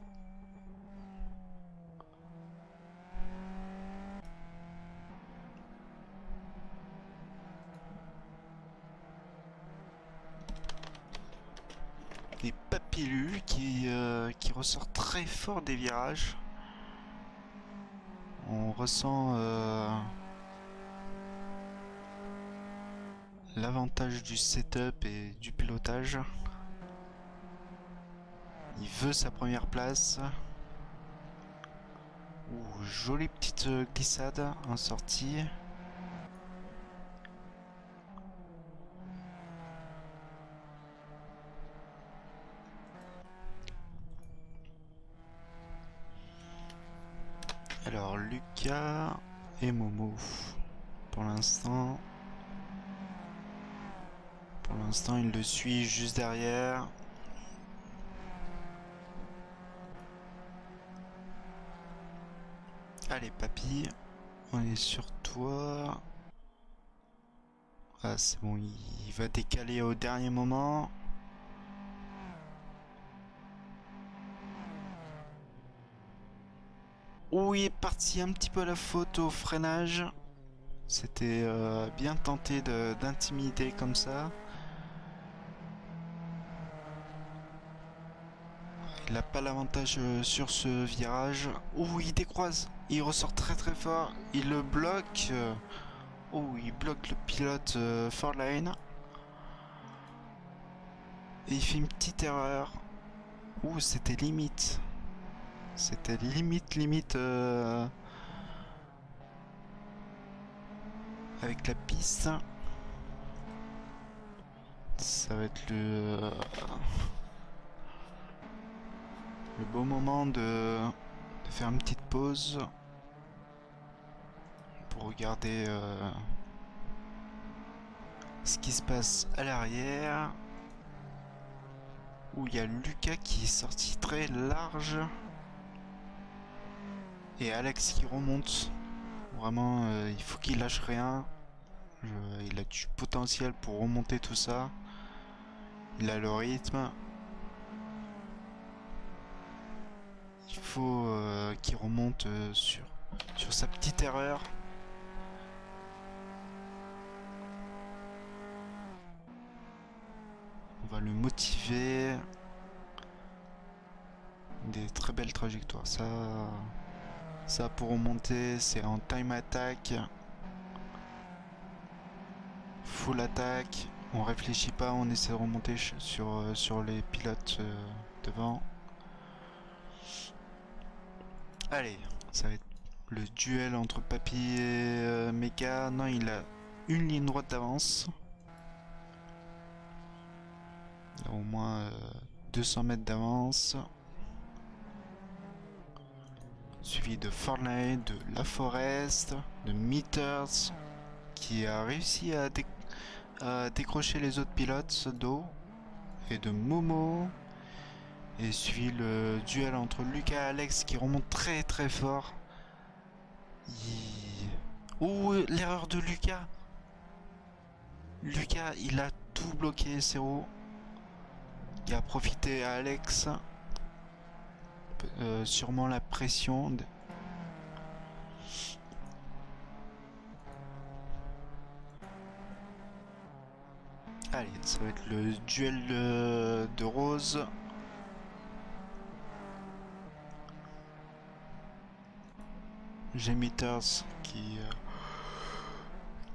Papilulu qui ressort très fort des virages. On ressent l'avantage du setup et du pilotage. Il veut sa première place. Ouh, jolie petite glissade en sortie. Alors Lucas et Momo. Pour l'instant, il le suit juste derrière. Allez papy, on est sur toi. Ah c'est bon, il va décaler au dernier moment. Oh, il est parti un petit peu à la faute au freinage. C'était bien tenté d'intimider comme ça. Il n'a pas l'avantage sur ce virage. Oh, il décroise. Il ressort très très fort. Il le bloque. Oh, il bloque le pilote Fordline. Et il fait une petite erreur. Ouh, c'était limite. C'était limite avec la piste. Ça va être le beau moment de faire une petite pause pour regarder ce qui se passe à l'arrière. Où il y a Lucas qui est sorti très large. Et Alex qui remonte. Vraiment, il faut qu'il lâche rien. Il a du potentiel pour remonter tout ça. Il a le rythme. Il faut qu'il remonte sur sa petite erreur. On va le motiver. Des très belles trajectoires. Ça pour remonter, c'est en time attack. Full attack. On réfléchit pas, on essaie de remonter sur les pilotes devant. Allez, ça va être le duel entre Papy et Mecha. Non, il a une ligne droite d'avance. Il a au moins 200 mètres d'avance. Suivi de Fortnite, de La Forest, de Meters, qui a réussi à décrocher les autres pilotes d'eau, et de Momo. Et suivi le duel entre Lucas et Alex qui remonte très très fort. Oh, l'erreur de Lucas. Lucas, il a tout bloqué, Zéro. Il a profité à Alex. Sûrement la pression. Allez, ça va être le duel de Rose. J'ai Meters qui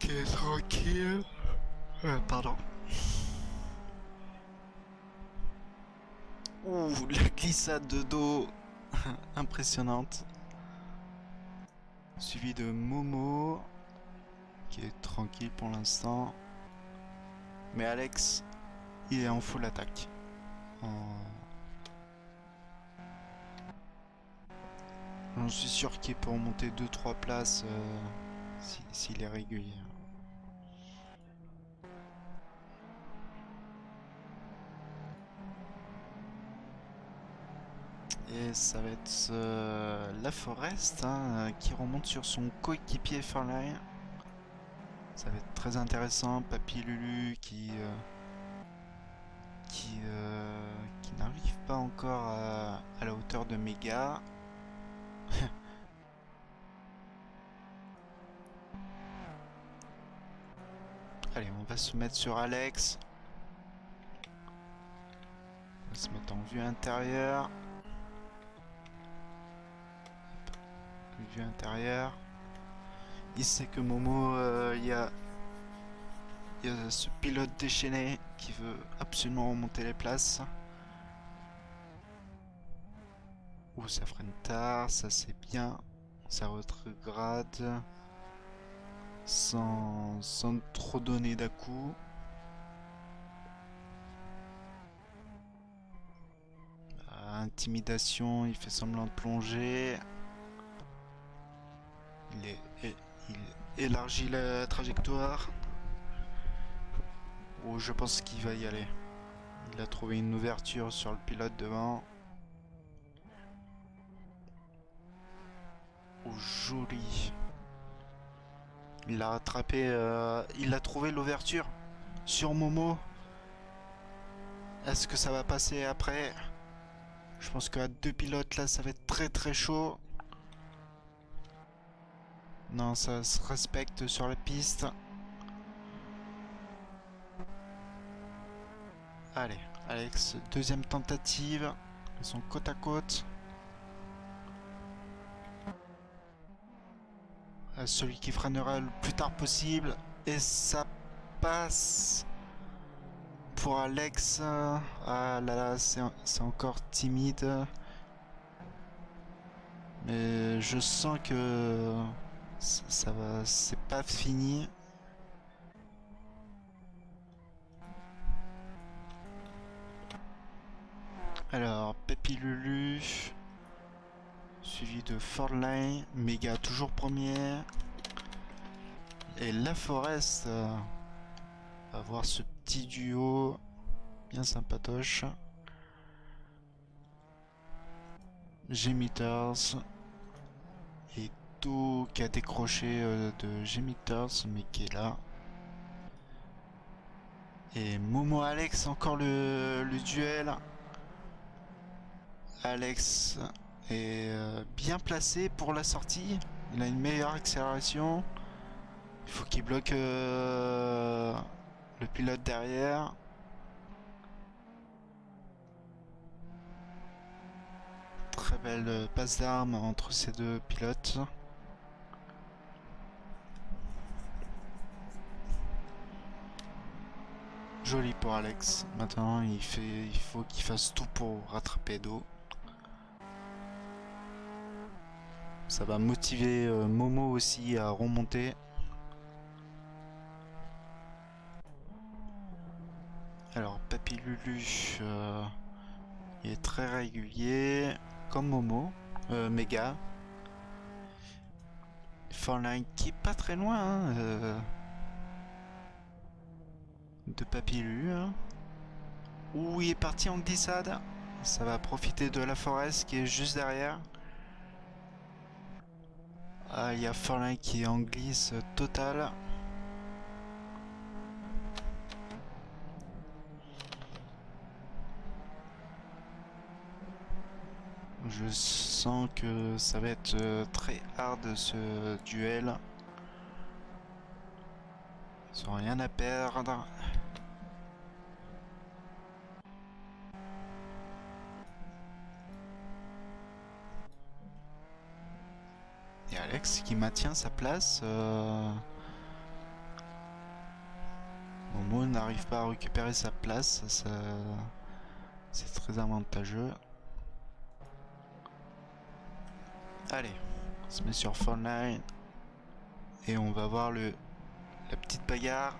est tranquille. Pardon. Ouh, la glissade de dos impressionnante. Suivi de Momo qui est tranquille pour l'instant. Mais Alex, il est en full attaque. J'en suis sûr qu'il peut remonter 2-3 places s'il est régulier. Et ça va être La Forest qui remonte sur son coéquipier Farley. Ça va être très intéressant. Papy Lulu qui n'arrive pas encore à la hauteur de Mega. Allez, on va se mettre sur Alex. va se mettre en vue intérieure. Vue intérieure. Il sait que Momo, il y a ce pilote déchaîné qui veut absolument remonter les places. Ouh, ça freine tard, ça c'est bien. Ça rétrograde sans trop donner d'à-coups. Intimidation, il fait semblant de plonger. Il élargit la trajectoire. Oh, je pense qu'il va y aller. Il a trouvé une ouverture sur le pilote devant. Oh, joli. Il l'a rattrapé. Il a trouvé l'ouverture sur Momo. Est-ce que ça va passer après? Je pense qu'à deux pilotes là, ça va être très très chaud. Non, ça se respecte sur la piste. Allez, Alex, deuxième tentative. Ils sont côte à côte. Celui qui freinera le plus tard possible. Et ça passe pour Alex. Ah là là, c'est encore timide. Mais je sens que ça va, c'est pas fini. Alors, Pepi Lulu, suivi de Fordline, Mega toujours premier. Et La Forest va voir ce petit duo bien sympatoche. G-Meters et tout qui a décroché de G-Meters mais qui est là. Et Momo Alex, encore le duel. Alex est bien placé pour la sortie. Il a une meilleure accélération. Il faut qu'il bloque le pilote derrière. Très belle passe d'armes entre ces deux pilotes. Joli pour Alex. Maintenant, il faut qu'il fasse tout pour rattraper Do. Ça va motiver Momo aussi à remonter. Alors, Papy Lulu, il est très régulier, comme Momo, Mega. Fortnite qui est pas très loin de Papy Lulu. Hein. Ouh, il est parti en glissade. Ça va profiter de La Forest qui est juste derrière. Ah, il y a Fortnite qui est en glisse totale. Je sens que ça va être très hard ce duel. Ils n'ont rien à perdre. Et Alex qui maintient sa place. Momo n'arrive pas à récupérer sa place. C'est très avantageux. Allez, on se met sur Fortnite. Et on va voir la petite bagarre.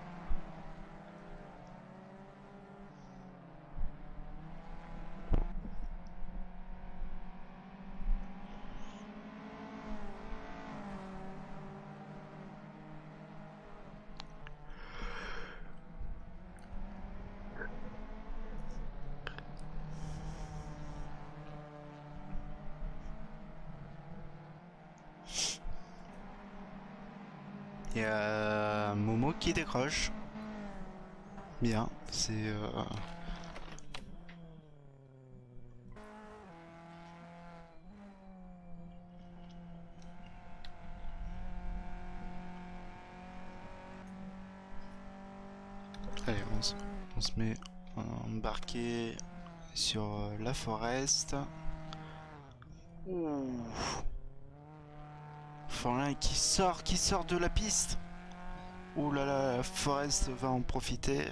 Il y a Momo qui décroche. Bien, c'est... Allez, on se met embarqué sur la Forest. Ouh. Forlin qui sort de la piste. Ouh là là, Forest va en profiter.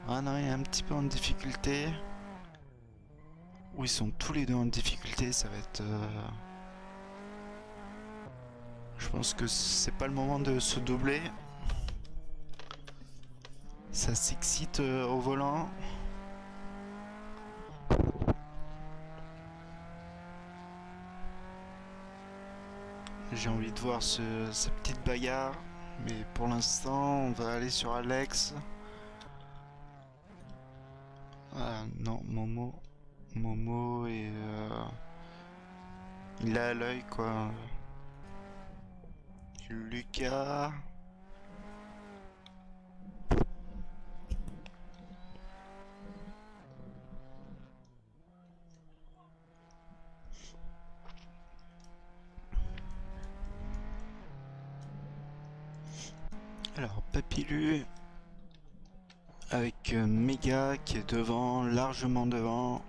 Ah non, il est un petit peu en difficulté. Ouh, ils sont tous les deux en difficulté, ça va être... Je pense que c'est pas le moment de se doubler. Ça s'excite au volant. J'ai envie de voir cette petite bagarre. Mais pour l'instant, on va aller sur Alex. Ah non, Momo et... il a à l'œil quoi. Lucas... Alors, Papillu avec Mega qui est devant, largement devant.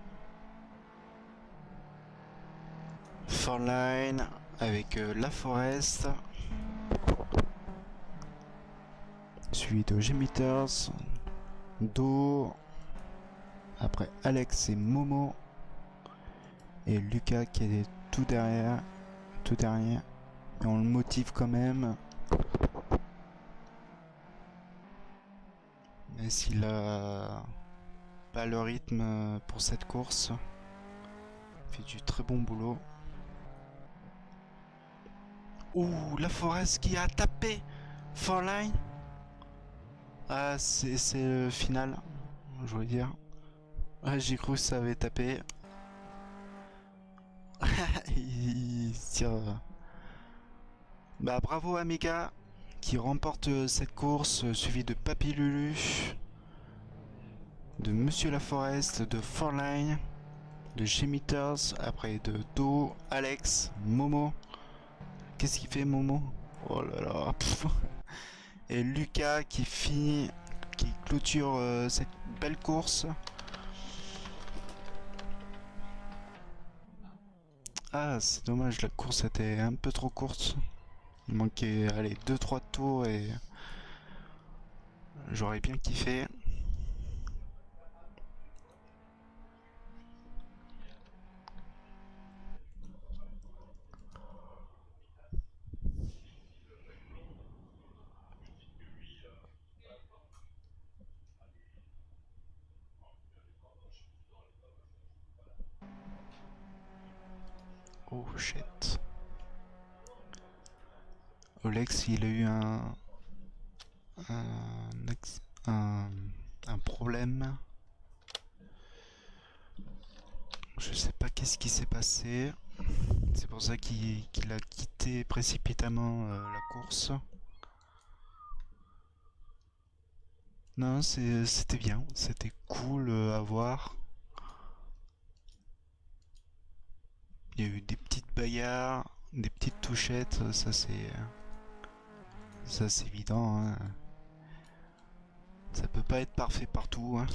Forline avec La Forest. Suivi de G-Meters. Do. Après Alex et Momo. Et Lucas qui est tout derrière. Tout dernier. Et on le motive quand même. Mais s'il a pas le rythme pour cette course, il fait du très bon boulot. Ouh, La Forest qui a tapé Forline. Ah, c'est le final, je voulais dire. Ah, j'ai cru que ça avait tapé. Il tire. Bah, bravo à Mega qui remporte cette course, suivi de Papy Lulu, de Monsieur La Forest, de Forline, de G-Meters, après de Do, Alex, Momo. Qu'est-ce qu'il fait Momo? Oh là là. Et Lucas qui finit, qui clôture cette belle course. Ah, c'est dommage, la course était un peu trop courte. Il manquait, allez, 2-3 tours et j'aurais bien kiffé. Oh shit. Olex, il a eu un, un problème. Je sais pas qu'est-ce qui s'est passé. C'est pour ça qu'il a quitté précipitamment la course. Non, c'était bien, c'était cool à voir. Il y a eu des petites bagarres, des petites touchettes, ça c'est évident. Hein. Ça peut pas être parfait partout. Hein.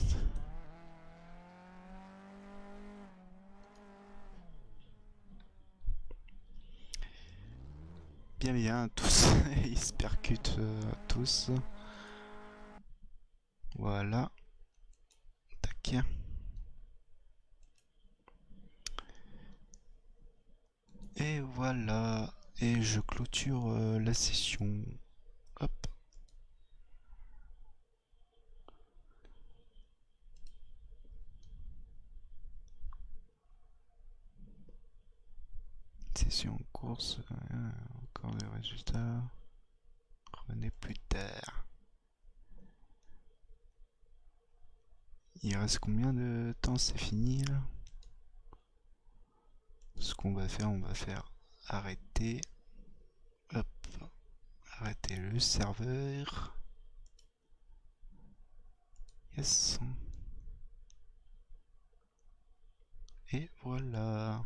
Bien, tous ils se percutent tous. Voilà. Tac. Et voilà. Et je clôture la session. Hop. Session en course. Encore des résultats. Revenez plus tard. Il reste combien de temps? C'est fini là. Ce qu'on va faire, on va faire arrêter. Hop. Arrêter le serveur. Yes. Et voilà.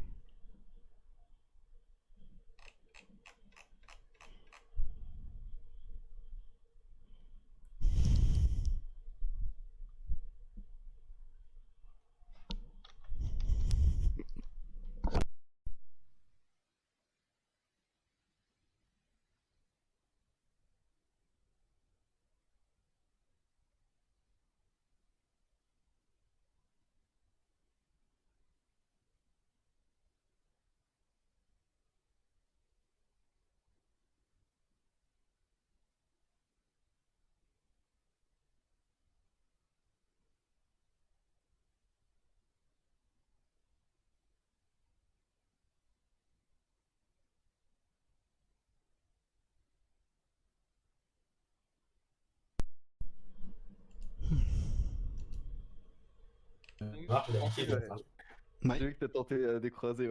marche d'habitude. Ouais. J'ai vu que t'as tenté des croisés.